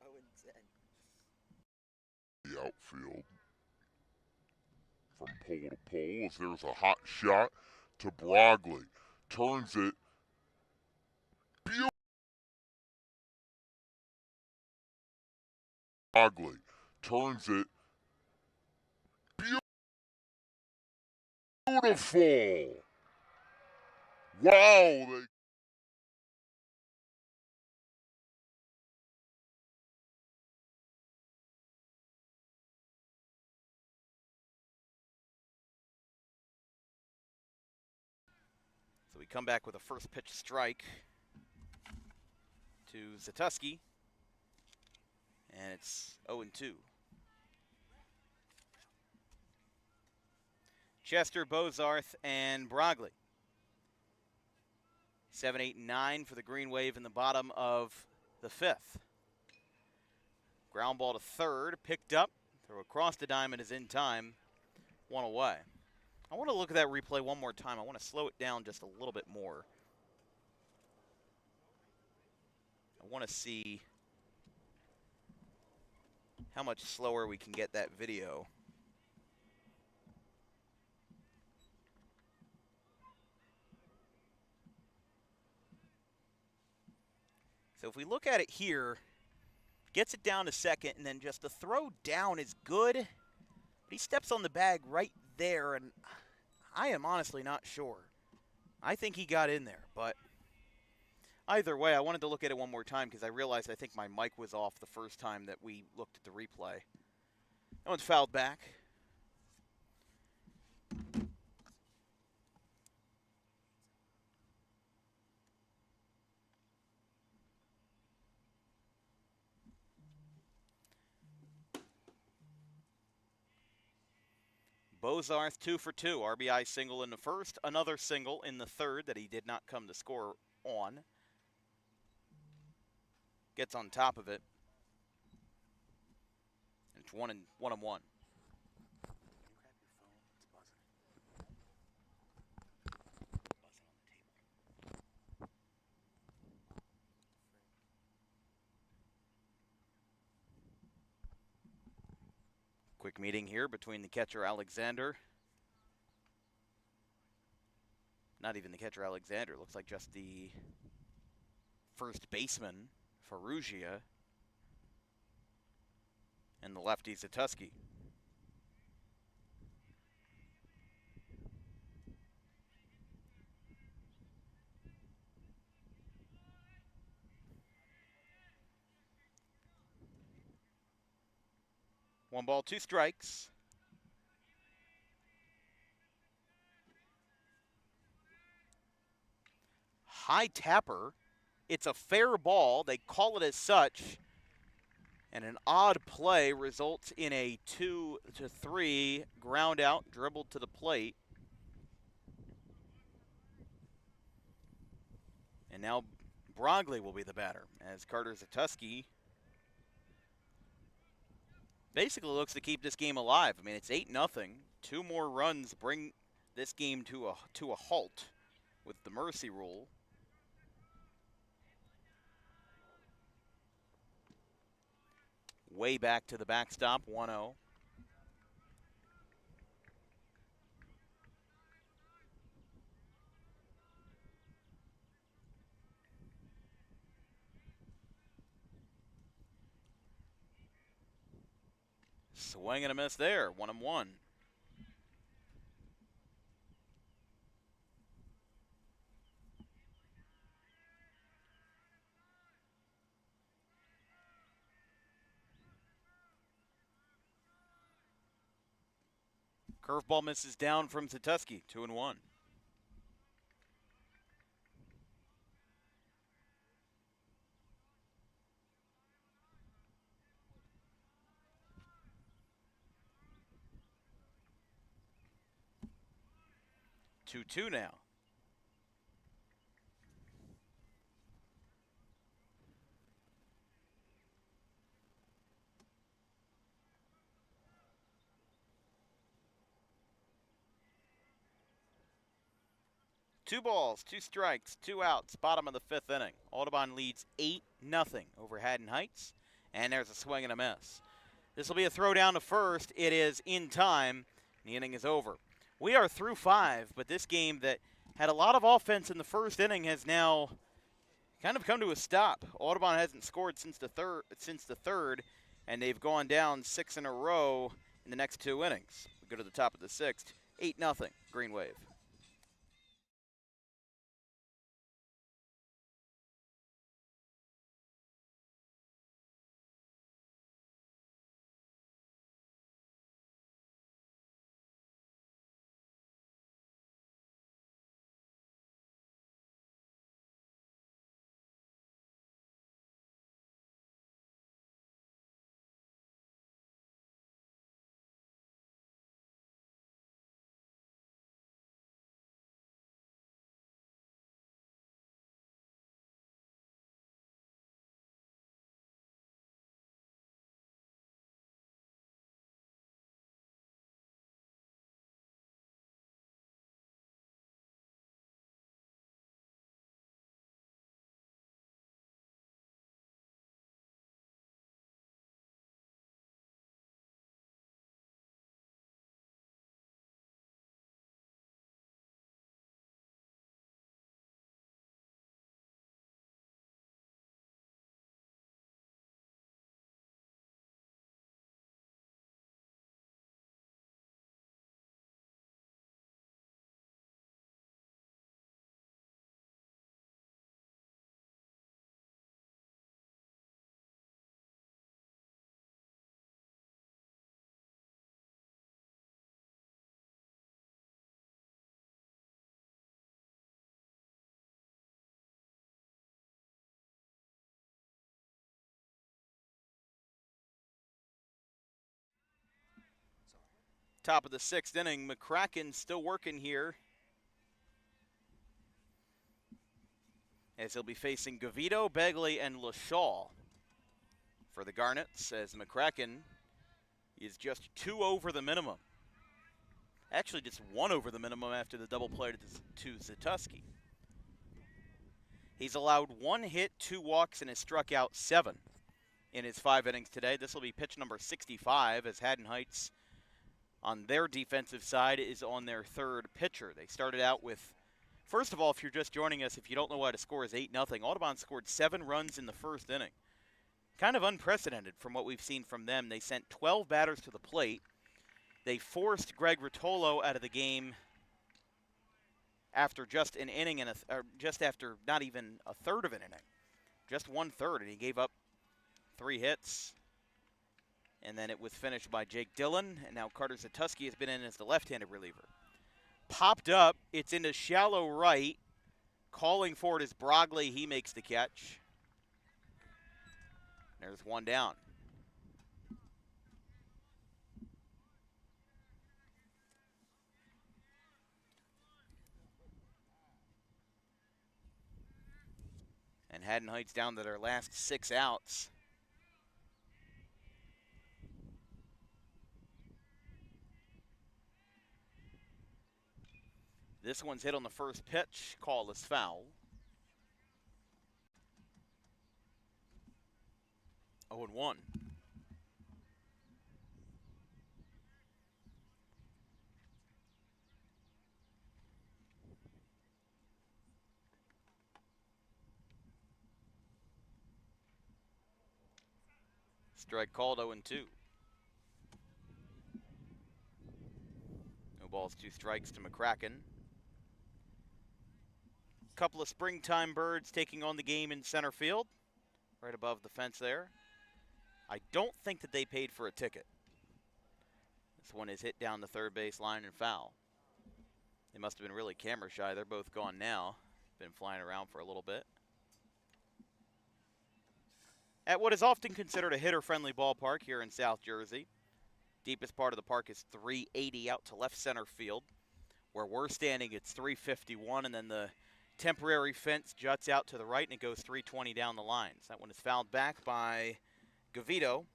0-10. The outfield from pole to pole as there's a hot shot to Brogley. Turns it. Brogley turns it. Beautiful. Wow. So we come back with a first pitch strike to Zatuski. And it's 0-2. Chester, Bozarth, and Brogley. 7, 8, and 9 for the Green Wave in the bottom of the fifth. Ground ball to third, picked up, throw across the diamond is in time, one away. I want to look at that replay one more time. I want to slow it down just a little bit more. I want to see how much slower we can get that video. So if we look at it here, gets it down to second, and then just the throw down is good. But he steps on the bag right there, and I am honestly not sure. I think he got in there, but either way, I wanted to look at it one more time because I realized I think my mic was off the first time that we looked at the replay. That one's fouled back. Bozarth 2 for 2. RBI single in the first, another single in the third that he did not come to score on. Gets on top of it. And it's 1-1. Quick meeting here between the catcher Alexander. Not even the catcher Alexander. Looks like just the first baseman, Ferrugia, and the lefty Zatuski. One ball, two strikes. High tapper. It's a fair ball. They call it as such. And an odd play results in a 2-3 ground out, dribbled to the plate. And now Brogley will be the batter as Carter Zatuski basically looks to keep this game alive. I mean, it's 8-0. 2 more runs bring this game to a halt with the mercy rule. Way back to the backstop, 1-0. Swing and a miss there, 1-1. Curveball misses down from Zatuski, 2-1. Two now. Two balls, two strikes, 2 outs, bottom of the fifth inning. Audubon leads 8-0 over Haddon Heights. And there's a swing and a miss. This will be a throw down to first. It is in time. The inning is over. We are through 5, but this game that had a lot of offense in the first inning has now kind of come to a stop. Audubon hasn't scored since the third, and they've gone down 6 in a row in the next 2 innings. We go to the top of the 6th, 8-0 Green Wave. Top of the 6th inning, McCracken still working here as he'll be facing Gavito, Begley, and LaShaw for the Garnets, as McCracken is just 2 over the minimum. Actually, just 1 over the minimum after the double play to Zatuski. He's allowed 1 hit, 2 walks, and has struck out 7 in his 5 innings today. This will be pitch number 65 as Haddon Heights on their defensive side is on their 3rd pitcher. They started out with, first of all, if you're just joining us, if you don't know why the score is 8-0, Audubon scored 7 runs in the 1st inning. Kind of unprecedented from what we've seen from them. They sent 12 batters to the plate. They forced Greg Rotolo out of the game after just an inning and just after not even a third of an inning, just 1/3, and he gave up 3 hits. And then it was finished by Jake Dillon, and now Carter Zatuski has been in as the left-handed reliever. Popped up, it's into shallow right. Calling for it is Brogley. He makes the catch. There's 1 down. And Haddon Heights down to their last 6 outs. This one's hit on the first pitch. Call is foul. 0-1. Strike called, 0-2. No balls, 2 strikes to McCracken. Couple of springtime birds taking on the game in center field, right above the fence there. I don't think that they paid for a ticket. This one is hit down the 3rd base line and foul. They must have been really camera shy. They're both gone now. Been flying around for a little bit. At what is often considered a hitter-friendly ballpark here in South Jersey. Deepest part of the park is 380 out to left center field. Where we're standing, it's 351, and then the temporary fence juts out to the right, and it goes 320 down the lines. That one is fouled back by Gavito.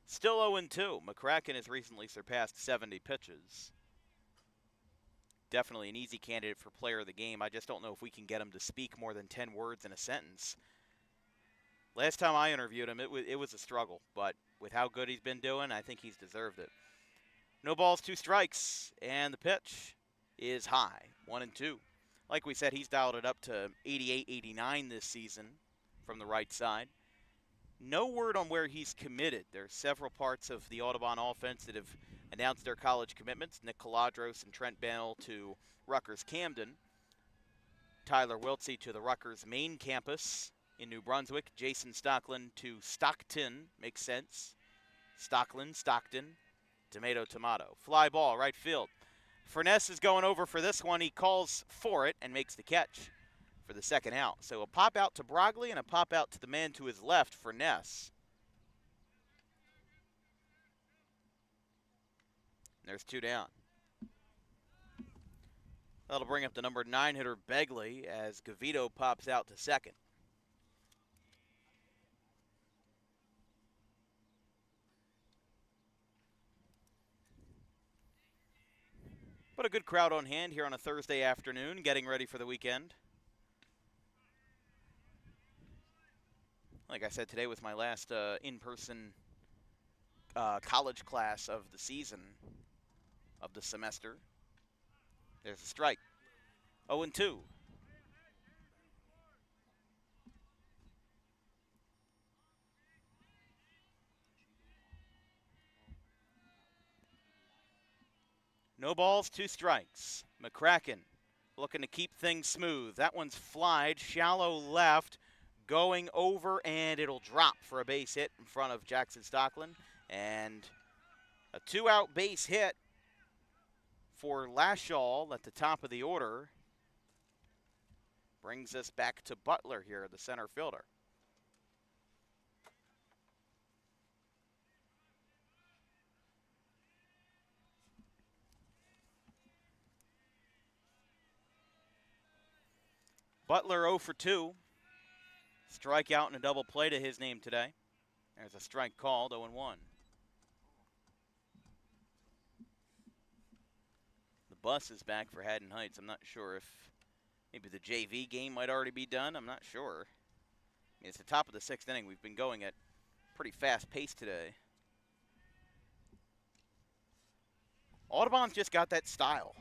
Still 0-2. McCracken has recently surpassed 70 pitches. Definitely an easy candidate for player of the game. I just don't know if we can get him to speak more than 10 words in a sentence. Last time I interviewed him, it was a struggle, but with how good he's been doing, I think he's deserved it. No balls, 2 strikes, and the pitch is high, 1-2. Like we said, he's dialed it up to 88, 89 this season from the right side. No word on where he's committed. There's several parts of the Audubon offense that have announced their college commitments. Nick Caladros and Trent Bannell to Rutgers Camden. Tyler Wiltsey to the Rutgers main campus in New Brunswick. Jason Stockland to Stockton. Makes sense. Stockton. Tomato. Fly ball, right field. Furness is going over for this one. He calls for it and makes the catch for the second out. So a pop out to Brogley and a pop out to the man to his left, Furness. There's 2 down. That'll bring up the number 9 hitter, Begley, as Gavito pops out to second. But a good crowd on hand here on a Thursday afternoon, getting ready for the weekend. Like I said, today was my last in-person college class of the season, of the semester. There's a strike. 0-2. No balls, 2 strikes. McCracken looking to keep things smooth. That one's flied, shallow left, going over, and it'll drop for a base hit in front of Jackson Stockland. And a 2-out base hit for Lashall at the top of the order. Brings us back to Butler here, the center fielder. Butler 0 for 2. Strikeout and a double play to his name today. There's a strike called, 0-1. The bus is back for Haddon Heights. I'm not sure if maybe the JV game might already be done. I'm not sure. I mean, it's the top of the 6th inning. We've been going at pretty fast pace today. Audubon's just got that style.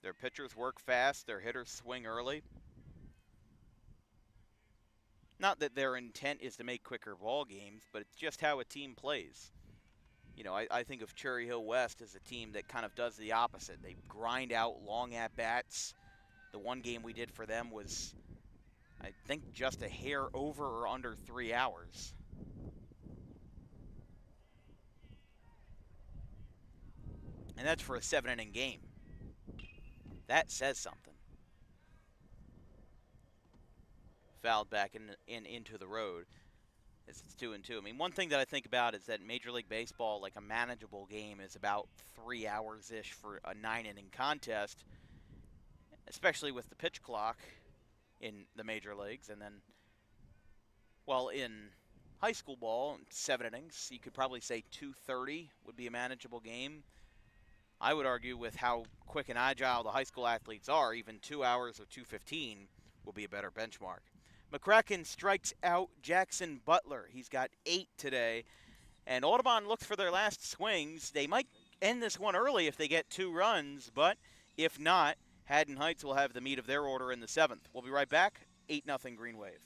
Their pitchers work fast. Their hitters swing early. Not that their intent is to make quicker ball games, but it's just how a team plays. You know, I think of Cherry Hill West as a team that kind of does the opposite. They grind out long at-bats. The one game we did for them was, I think, just a hair over or under 3 hours. And that's for a 7-inning game. That says something. Fouled back into the road as it's 2-2. I mean, one thing that I think about is that Major League Baseball, like a manageable game, is about 3 hours-ish for a 9-inning contest, especially with the pitch clock in the major leagues. And then, well, in high school ball, 7 innings, you could probably say 2:30 would be a manageable game. I would argue with how quick and agile the high school athletes are, even 2 hours or 2:15 will be a better benchmark. McCracken strikes out Jackson Butler. He's got 8 today. And Audubon looks for their last swings. They might end this one early if they get 2 runs, but if not, Haddon Heights will have the meat of their order in the 7th. We'll be right back. 8-0 Green Wave.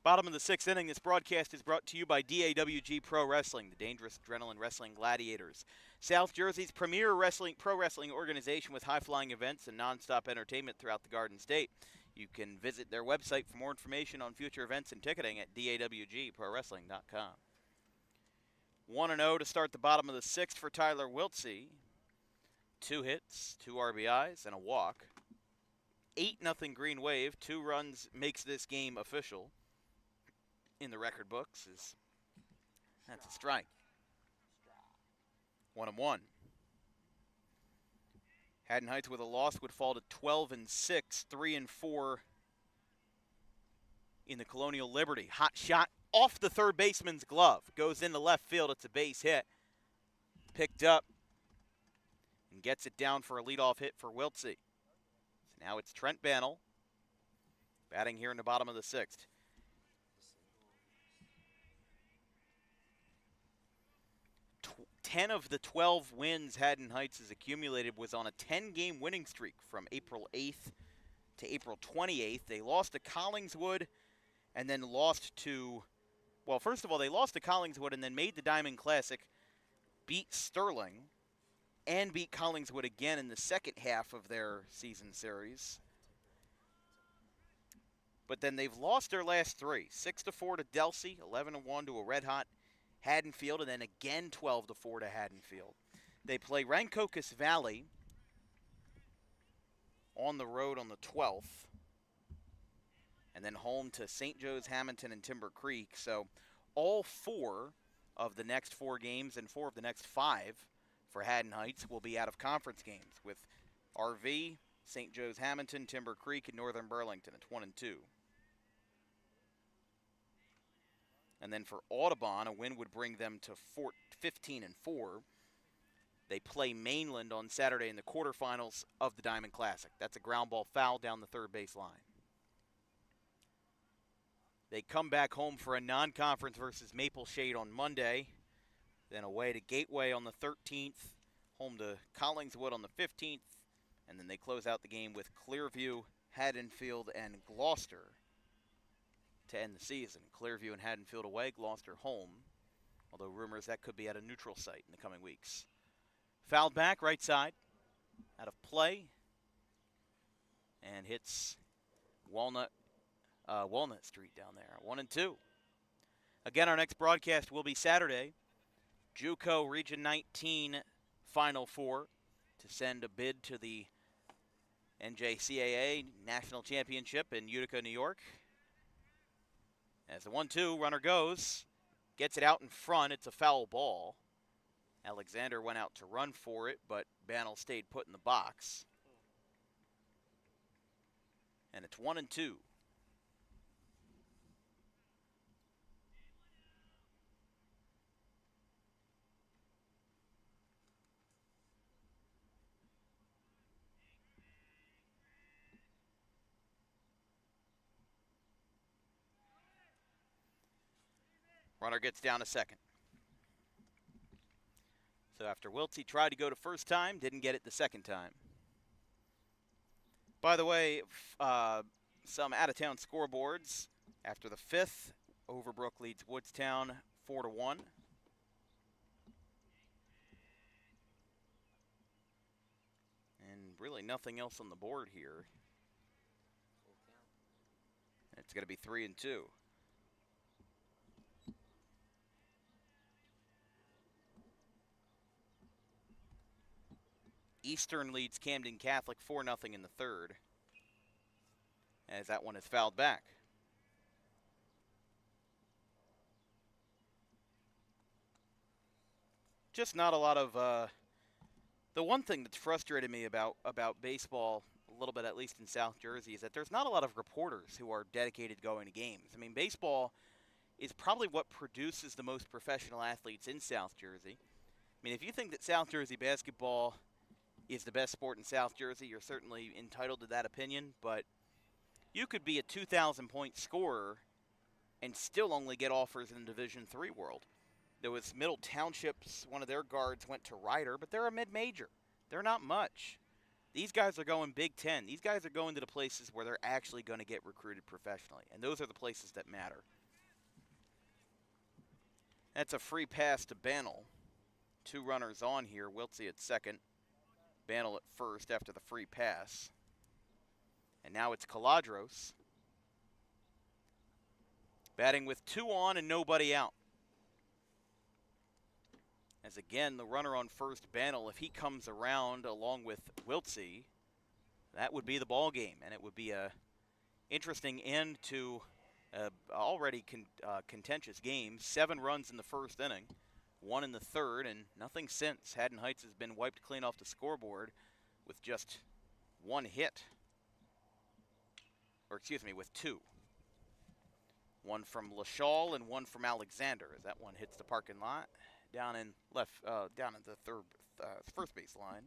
Bottom of the sixth inning, this broadcast is brought to you by DAWG Pro Wrestling, the Dangerous Adrenaline Wrestling Gladiators. South Jersey's premier pro wrestling organization with high-flying events and nonstop entertainment throughout the Garden State. You can visit their website for more information on future events and ticketing at dawgprowrestling.com. 1-0 to start the bottom of the sixth for Tyler Wiltsey. 2 hits, 2 RBIs, and a walk. 8-0 Green Wave. 2 runs makes this game official in the record books. That's a strike. 1-1. Haddon Heights with a loss would fall to 12-6, 3-4 in the Colonial Liberty. Hot shot off the third baseman's glove. Goes into left field. It's a base hit. Picked up and gets it down for a leadoff hit for Wiltsey. So now it's Trent Bannell batting here in the bottom of the sixth. 10 of the 12 wins Haddon Heights has accumulated was on a 10-game winning streak from April 8th to April 28th. They lost to Collingswood and then lost to, well, first of all, they lost to Collingswood and then made the Diamond Classic, beat Sterling, and beat Collingswood again in the second half of their season series. But then they've lost their last 3, 6-4 to Delsey, 11-1 to a red-hot Haddonfield, and then again 12-4 to Haddonfield. They play Rancocas Valley on the road on the 12th, and then home to St. Joe's, Hamilton, and Timber Creek. So all 4 of the next 4 games and 4 of the next 5 for Haddon Heights will be out of conference games, with RV, St. Joe's, Hamilton, Timber Creek, and Northern Burlington at 1-2. And then for Audubon, a win would bring them to 15-4. They play Mainland on Saturday in the quarterfinals of the Diamond Classic. That's a ground ball foul down the third base line. They come back home for a non-conference versus Maple Shade on Monday. Then away to Gateway on the 13th, home to Collingswood on the 15th, and then they close out the game with Clearview, Haddonfield, and Gloucester to end the season. Clearview and Haddonfield away, Gloucester home, although rumors that could be at a neutral site in the coming weeks. Fouled back, right side, out of play, and hits Walnut Street down there, 1-2. Again, our next broadcast will be Saturday. JUCO Region 19 Final Four to send a bid to the NJSIAA National Championship in Utica, New York. As the 1-2, runner goes, gets it out in front. It's a foul ball. Alexander went out to run for it, but Bannell stayed put in the box. And it's 1-2. Runner gets down to second. So after Wiltsey tried to go to first time, didn't get it the second time. By the way, some out-of-town scoreboards. After the fifth, Overbrook leads Woodstown 4-1. And really nothing else on the board here. It's going to be 3-2. Eastern leads Camden Catholic 4-0 in the third, as that one is fouled back. Just not a lot of the one thing that's frustrated me about baseball a little bit, at least in South Jersey, is that there's not a lot of reporters who are dedicated to going to games. I mean, baseball is probably what produces the most professional athletes in South Jersey. I mean, if you think that South Jersey basketball is the best sport in South Jersey, you're certainly entitled to that opinion, but you could be a 2,000-point scorer and still only get offers in the Division III world. There was Middle Townships, one of their guards went to Ryder, but they're a mid-major. They're not much. These guys are going Big Ten. These guys are going to the places where they're actually going to get recruited professionally, and those are the places that matter. That's a free pass to Banel. 2 runners on here. Wiltsey at second. Banel at first after the free pass. And now it's Caladros batting with 2 on and nobody out. As again, the runner on first, Banel, if he comes around along with Wiltsey, that would be the ball game, and it would be a interesting end to already contentious game. 7 runs in the first inning, 1 in the third, and nothing since. Haddon Heights has been wiped clean off the scoreboard with just 1 hit. Or excuse me, with 2. 1 from LaShaw and 1 from Alexander, as that one hits the parking lot down in down at the first base line.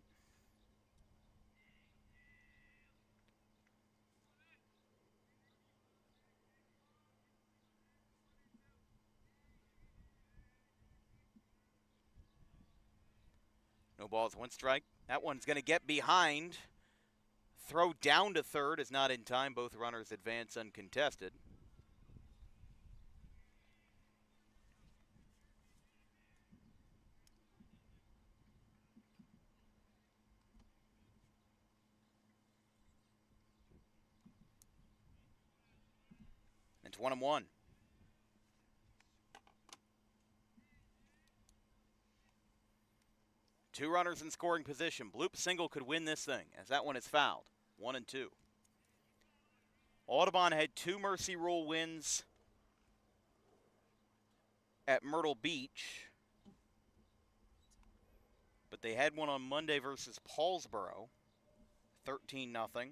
No balls, 1 strike. That one's going to get behind. Throw down to third is not in time. Both runners advance uncontested. It's 1-1. Two runners in scoring position. Bloop single could win this thing, as that one is fouled. 1-2. Audubon had 2 Mercy Rule wins at Myrtle Beach, but they had one on Monday versus Paulsboro, 13-0.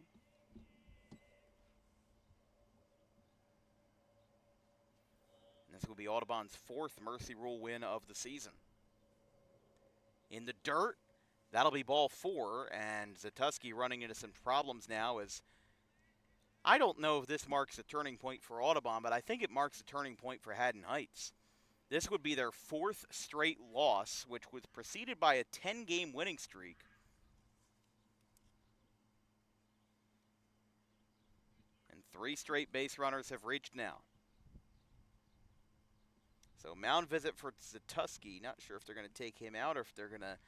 This will be Audubon's 4th Mercy Rule win of the season. In the dirt, that'll be ball 4, and Zatuski running into some problems now as I don't know if this marks a turning point for Audubon, but I think it marks a turning point for Haddon Heights. This would be their 4th straight loss, which was preceded by a 10-game winning streak. And 3 straight base runners have reached now. So mound visit for Zatuski. Not sure if they're going to take him out or if they're going to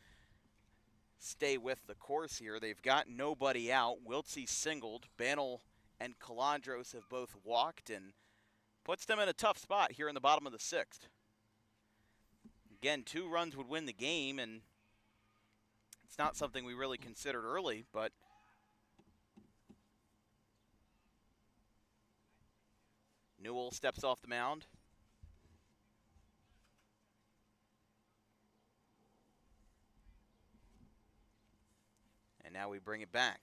stay with the course here. They've got nobody out. Wiltsey singled. Banel and Calandros have both walked and puts them in a tough spot here in the bottom of the 6th. Again, 2 runs would win the game, and it's not something we really considered early, but Newell steps off the mound. And now we bring it back.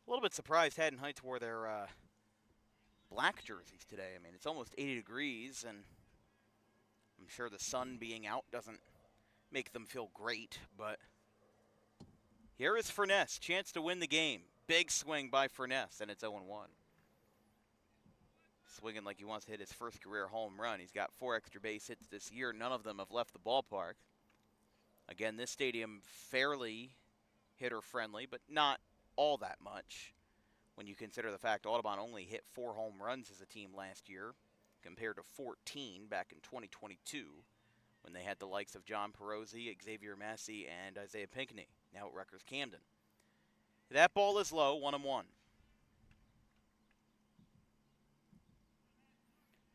A little bit surprised Haddon Heights wore their black jerseys today. I mean, it's almost 80 degrees, and I'm sure the sun being out doesn't make them feel great. But here is Furness, chance to win the game. Big swing by Furness, and it's 0-1. Swinging like he wants to hit his first career home run. He's got 4 extra base hits this year. None of them have left the ballpark. Again, this stadium fairly hitter-friendly, but not all that much when you consider the fact Audubon only hit 4 home runs as a team last year compared to 14 back in 2022 when they had the likes of John Perosi, Xavier Massey, and Isaiah Pinckney, now at Rutgers Camden. That ball is low, 1-1.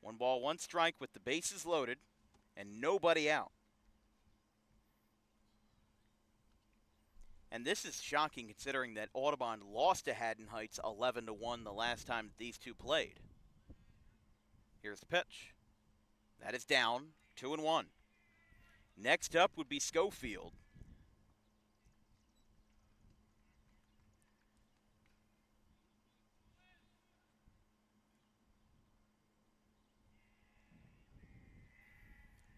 1 ball, 1 strike with the bases loaded and nobody out. And this is shocking considering that Audubon lost to Haddon Heights 11-1 the last time that these two played. Here's the pitch. That is down, 2-1. Next up would be Schofield.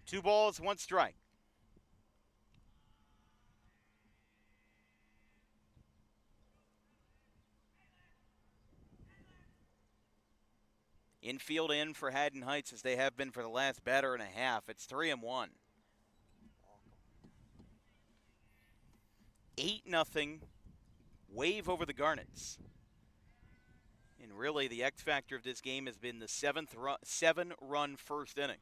Two balls, 1 strike. Infield in for Haddon Heights as they have been for the last batter and a half. It's 3-1. 8-0 wave over the Garnets. And really the X factor of this game has been the 7-run first inning.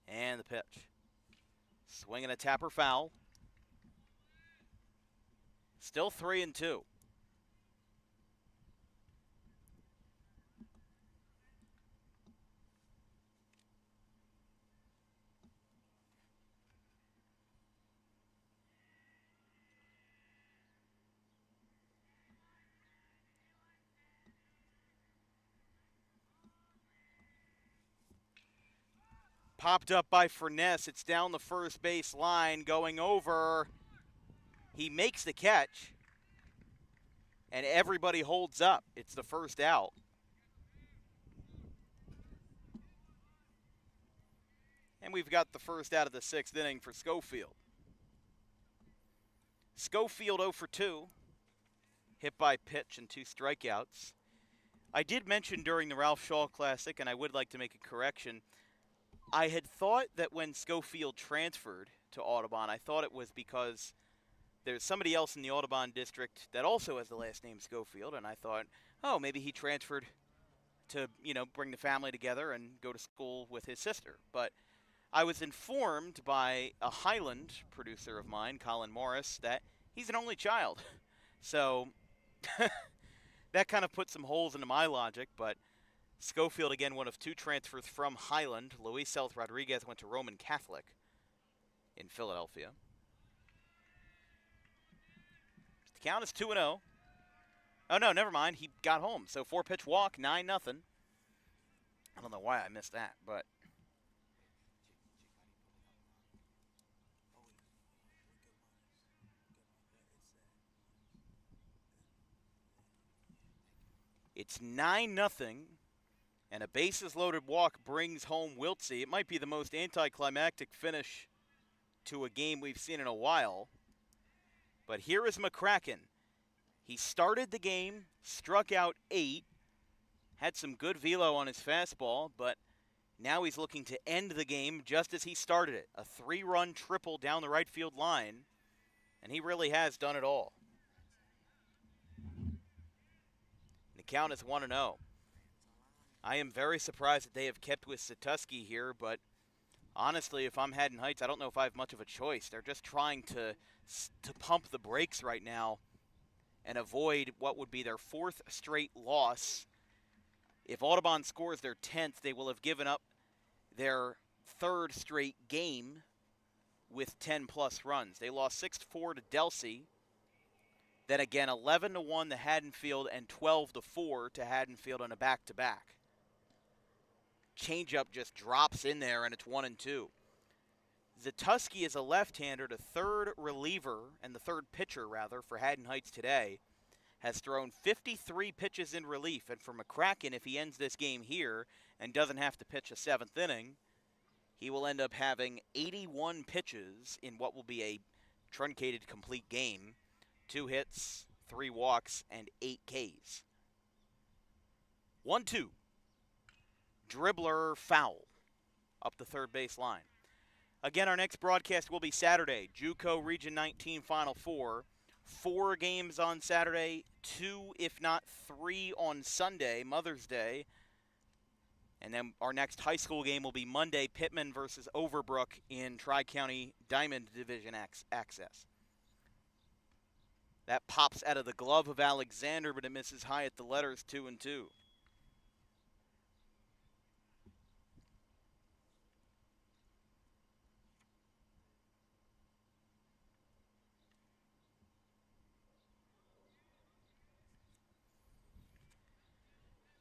And the pitch. Swing and a tapper foul. Still 3-2. Popped up by Furness. It's down the first base line, going over. He makes the catch, and everybody holds up. It's the first out. And we've got the first out of the 6th inning for Schofield. Schofield 0 for 2. Hit by pitch and 2 strikeouts. I did mention during the Ralph Shaw Classic, and I would like to make a correction, I had thought that when Schofield transferred to Audubon, I thought it was because there's somebody else in the Audubon district that also has the last name Schofield, and I thought, oh, maybe he transferred to, bring the family together and go to school with his sister. But I was informed by a Highland producer of mine, Colin Morris, that he's an only child. So that kind of put some holes into my logic, but Schofield, again, one of 2 transfers from Highland. Luis South Rodriguez went to Roman Catholic in Philadelphia. The count is 2-0. Oh, no, never mind. He got home. So 4-pitch walk, 9-0. I don't know why I missed that, but it's 9-0. And a bases-loaded walk brings home Wiltsey. It might be the most anticlimactic finish to a game we've seen in a while. But here is McCracken. He started the game, struck out 8, had some good velo on his fastball, but now he's looking to end the game just as he started it. A 3-run triple down the right field line, and he really has done it all. The count is 1-0. I am very surprised that they have kept with Satuski here, but honestly, if I'm Haddon Heights, I don't know if I have much of a choice. They're just trying to pump the brakes right now and avoid what would be their 4th straight loss. If Audubon scores their 10th, they will have given up their 3rd straight game with 10-plus runs. They lost 6-4 to Delsey. Then again, 11-1 to Haddonfield and 12-4 to Haddonfield on a back-to-back. Changeup just drops in there, and it's 1-2. Zatuski is a left-hander, the 3rd reliever, and the 3rd pitcher, rather, for Haddon Heights today. Has thrown 53 pitches in relief, and for McCracken, if he ends this game here and doesn't have to pitch a 7th inning, he will end up having 81 pitches in what will be a truncated complete game. 2 hits, 3 walks, and 8 Ks. 1-2. Dribbler foul up the 3rd base line. Again, our next broadcast will be Saturday, JUCO Region 19 Final Four. 4 games on Saturday, 2 if not 3 on Sunday, Mother's Day. And then our next high school game will be Monday, Pittman versus Overbrook in Tri-County Diamond Division access. That pops out of the glove of Alexander, but it misses high at the letters, 2-2.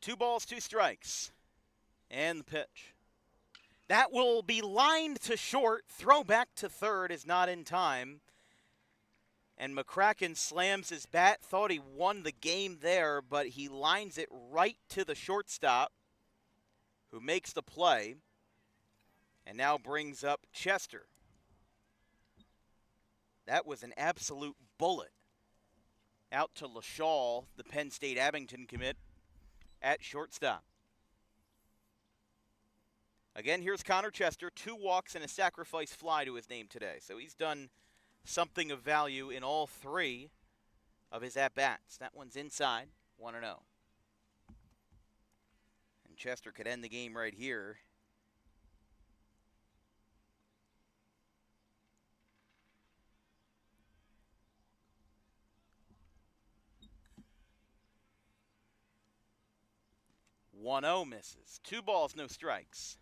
Two balls, 2 strikes. And the pitch. That will be lined to short. Throw back to 3rd is not in time. And McCracken slams his bat. Thought he won the game there, but he lines it right to the shortstop, who makes the play and now brings up Chester. That was an absolute bullet. Out to LaShaw, the Penn State Abington commit, at shortstop. Again, here's Connor Chester, 2 walks and a sacrifice fly to his name today. So he's done something of value in all 3 of his at-bats. That one's inside, 1-0. And Chester could end the game right here. 1-0 misses. 2 balls, no strikes.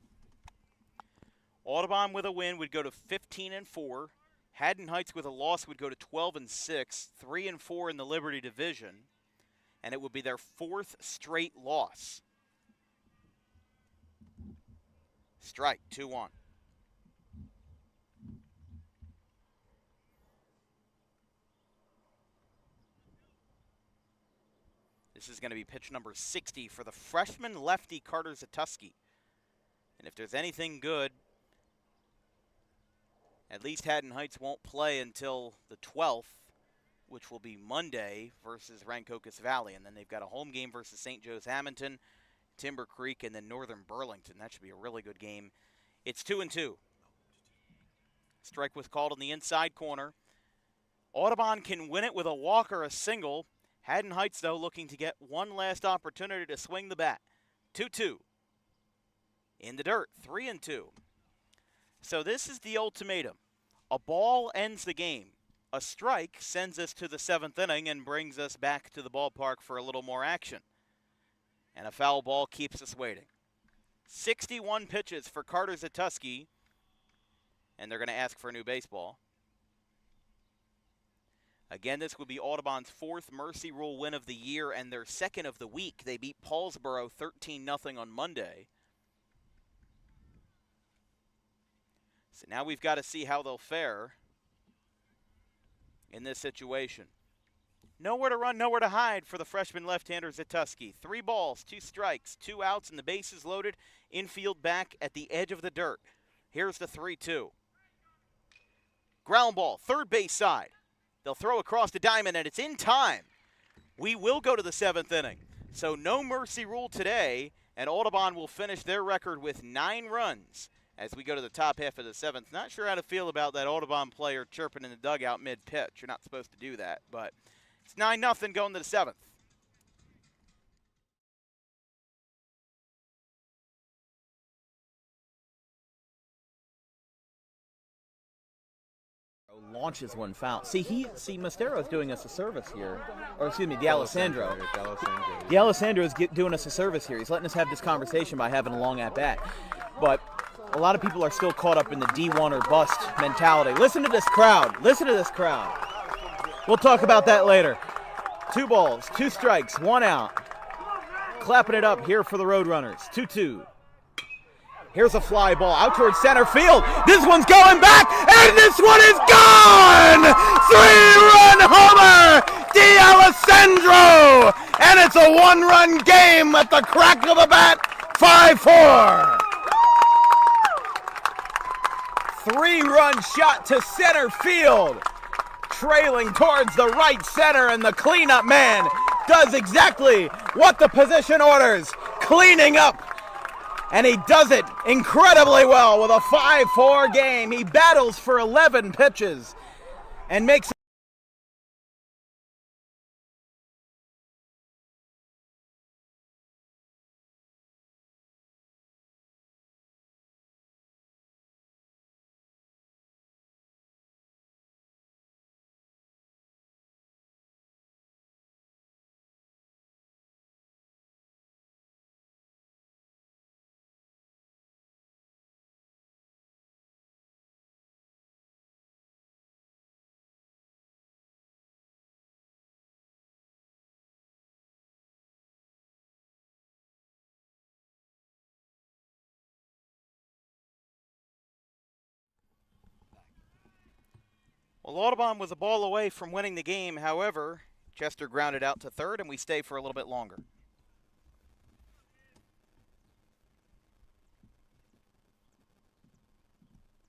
Audubon with a win would go to 15-4. Haddon Heights with a loss would go to 12-6, 3-4 in the Liberty Division, and it would be their 4th straight loss. Strike, 2-1. This is going to be pitch number 60 for the freshman lefty Carter Zatuski. And if there's anything good, at least Haddon Heights won't play until the 12th, which will be Monday versus Rancocas Valley. And then they've got a home game versus St. Joe's Hamilton, Timber Creek, and then Northern Burlington. That should be a really good game. It's 2-2. Strike was called on the inside corner. Audubon can win it with a walk or a single. Haddon Heights, though, looking to get one last opportunity to swing the bat. 2-2. In the dirt, 3-2. So this is the ultimatum. A ball ends the game. A strike sends us to the 7th inning and brings us back to the ballpark for a little more action. And a foul ball keeps us waiting. 61 pitches for Carter Zatuski, and they're going to ask for a new baseball. Again, this would be Audubon's 4th Mercy Rule win of the year and their 2nd of the week. They beat Paulsboro 13-0 on Monday. So now we've got to see how they'll fare in this situation. Nowhere to run, nowhere to hide for the freshman left-hander Zatuski. 3 balls, 2 strikes, 2 outs, and the bases loaded. Infield back at the edge of the dirt. Here's the 3-2. Ground ball, third base side. They'll throw across the diamond, and it's in time. We will go to the 7th inning. So no mercy rule today, and Audubon will finish their record with 9 runs as we go to the top half of the 7th. Not sure how to feel about that Audubon player chirping in the dugout mid-pitch. You're not supposed to do that, but it's 9-0 going to the 7th. Launches one foul. See, Mostero's doing us a service here. Or, excuse me, D'Alessandro. D'Alessandro is doing us a service here. He's letting us have this conversation by having a long at-bat. But a lot of people are still caught up in the D1 or bust mentality. Listen to this crowd. Listen to this crowd. We'll talk about that later. 2 balls, 2 strikes, 1 out. Clapping it up here for the Roadrunners. 2-2. Here's a fly ball out towards center field. This one's going back, and this one is gone! 3-run homer! D'Alessandro! And it's a 1-run game at the crack of the bat. 5-4. 3-run shot to center field. Trailing towards the right center, and the cleanup man does exactly what the position orders. Cleaning up. And he does it incredibly well with a 5-4 game. He battles for 11 pitches and makes it. Well, Audubon was a ball away from winning the game. However, Chester grounded out to third, and we stay for a little bit longer.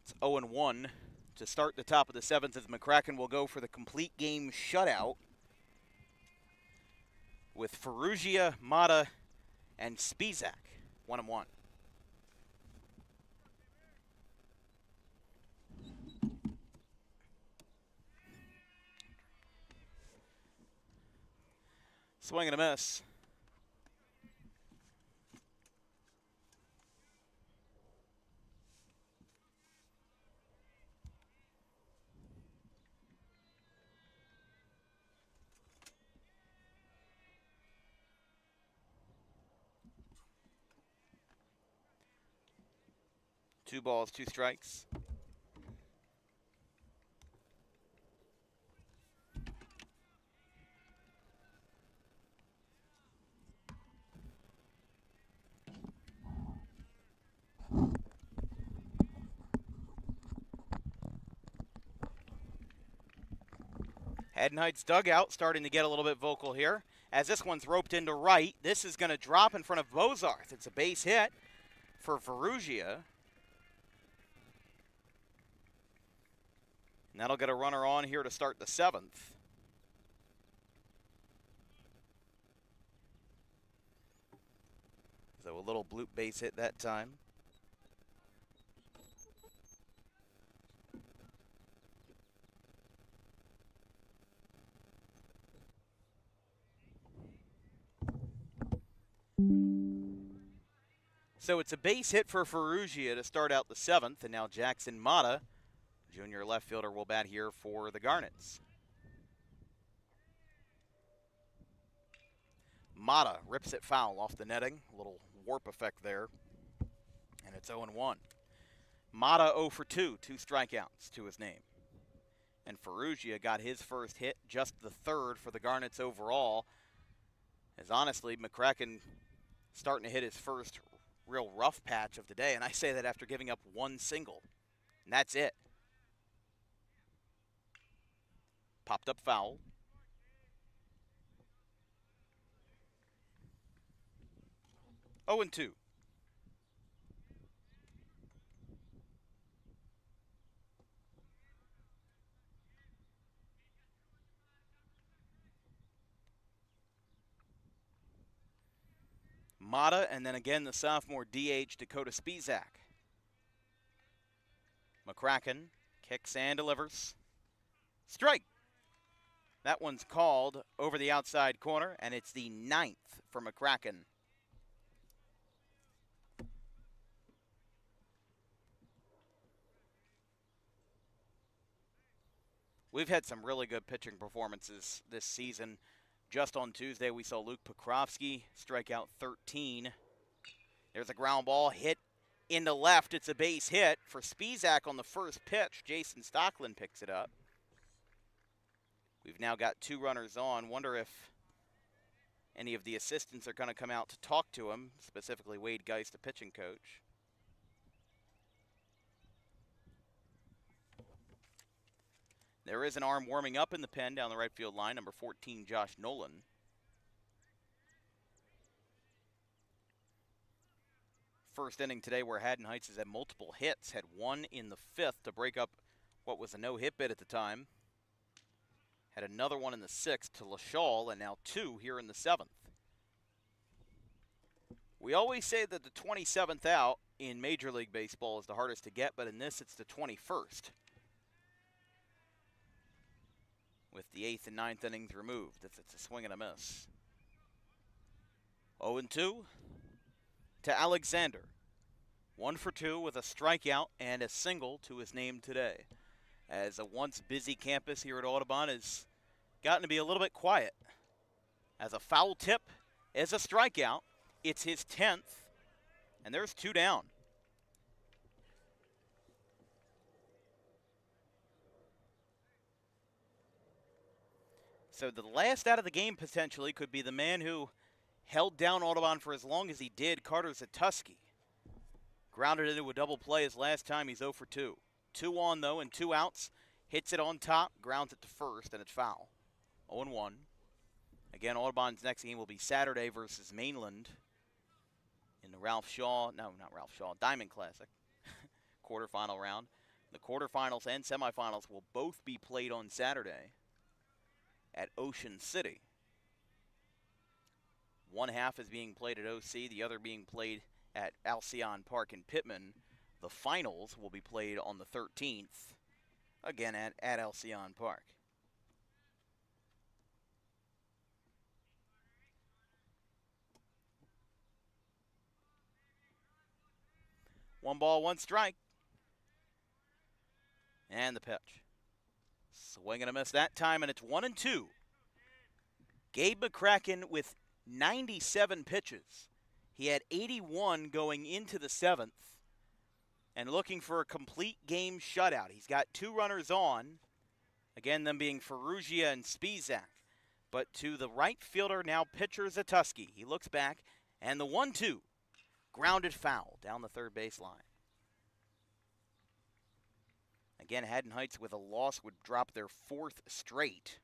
It's 0-1 to start the top of the 7th as McCracken will go for the complete game shutout with Ferrugia, Mata, and Spizak. 1-1. Swing and a miss. 2 balls, 2 strikes. Haddon Heights dugout starting to get a little bit vocal here. As this one's roped into right, this is going to drop in front of Bozarth. It's a base hit for Ferrugia. And that'll get a runner on here to start the 7th. So a little bloop base hit that time. So it's a base hit for Ferrugia to start out the 7th, and now Jackson Mata, junior left fielder, will bat here for the Garnets. Mata rips it foul off the netting, a little warp effect there, and it's 0-1. Mata 0 for 2, 2 strikeouts to his name. And Ferrugia got his first hit, just the 3rd for the Garnets overall, as honestly, McCracken starting to hit his first real rough patch of the day, and I say that after giving up 1 single, and that's it. Popped up foul. Oh, and 2. Mata, and then again the sophomore DH Dakota Spizak. McCracken kicks and delivers. Strike. That one's called over the outside corner, and it's the 9th for McCracken. We've had some really good pitching performances this season. Just on Tuesday, we saw Luke Pokrovsky strike out 13. There's a ground ball hit into left. It's a base hit for Spizak on the first pitch. Jason Stocklin picks it up. We've now got 2 runners on. Wonder if any of the assistants are going to come out to talk to him, specifically Wade Geist, the pitching coach. There is an arm warming up in the pen down the right field line, number 14, Josh Nolan. First inning today where Haddon Heights has had multiple hits, had 1 in the 5th to break up what was a no-hit bid at the time. Had another one in the 6th to LaShaw, and now 2 here in the 7th. We always say that the 27th out in Major League Baseball is the hardest to get, but in this it's the 21st. With the 8th and 9th innings removed. It's a swing and a miss. 0-2 to Alexander. 1 for 2 with a strikeout and a single to his name today. As a once busy campus here at Audubon has gotten to be a little bit quiet. As a foul tip is a strikeout. It's his 10th, and there's 2 down. So the last out of the game potentially could be the man who held down Audubon for as long as he did, Carter Zatuski. Grounded into a double play his last time. He's 0 for 2. 2 on, though, and 2 outs. Hits it on top, grounds it to first, and it's foul. 0-1. Again, Audubon's next game will be Saturday versus Mainland in the Diamond Classic quarterfinal round. The quarterfinals and semifinals will both be played on Saturday at Ocean City. One half is being played at OC, the other being played at Alcyon Park in Pittman. The finals will be played on the 13th, again at Alcyon Park. One ball, 1 strike. And the pitch. Swing and a miss that time, and it's 1-2. Gabe McCracken with 97 pitches. He had 81 going into the 7th. and looking for a complete game shutout. He's got 2 runners on, again, them being Ferrugia and Spizak. But to the right fielder, now pitcher Zatuski. He looks back, and the 1-2, grounded foul down the third base line. Again, Haddon Heights with a loss would drop their 4th straight.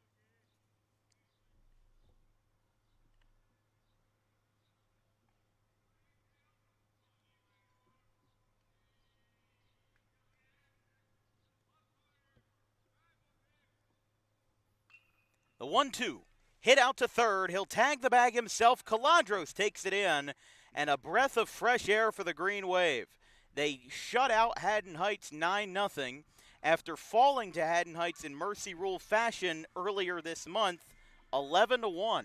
The 1-2, hit out to third. He'll tag the bag himself. Calandros takes it in, and a breath of fresh air for the Green Wave. They shut out Haddon Heights 9-0 after falling to Haddon Heights in Mercy Rule fashion earlier this month, 11-1.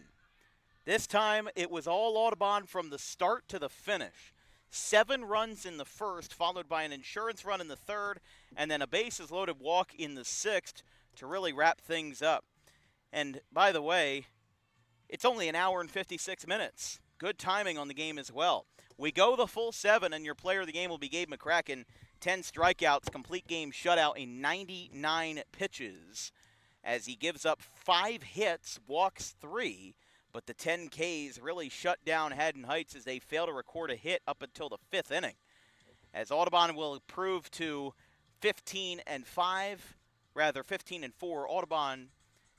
This time, it was all Audubon from the start to the finish. 7 runs in the first, followed by an insurance run in the third, and then a bases-loaded walk in the 6th to really wrap things up. And, by the way, it's only an hour and 56 minutes. Good timing on the game as well. We go the full 7, and your player of the game will be Gabe McCracken. 10 strikeouts, complete game shutout in 99 pitches as he gives up 5 hits, walks 3, but the 10 Ks really shut down Haddon Heights as they fail to record a hit up until the 5th inning. As Audubon will improve to 15-4, Audubon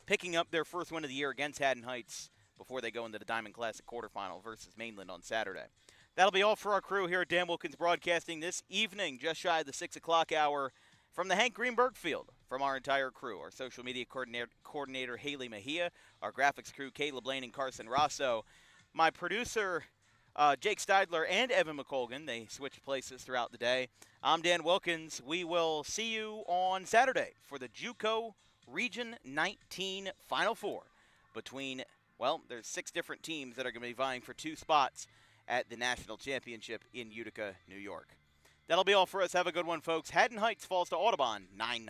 picking up their first win of the year against Haddon Heights before they go into the Diamond Classic quarterfinal versus Mainland on Saturday. That'll be all for our crew here at Dan Wilkins Broadcasting this evening, just shy of the 6 o'clock hour from the Hank Greenberg Field. From our entire crew, our social media coordinator Haley Mejia, our graphics crew Kayla Blaine and Carson Rosso, my producer Jake Steidler and Evan McColgan. They switch places throughout the day. I'm Dan Wilkins. We will see you on Saturday for the JUCO Region 19 Final Four between, well, there's 6 different teams that are going to be vying for 2 spots at the National Championship in Utica, New York. That'll be all for us. Have a good one, folks. Haddon Heights falls to Audubon 9-0.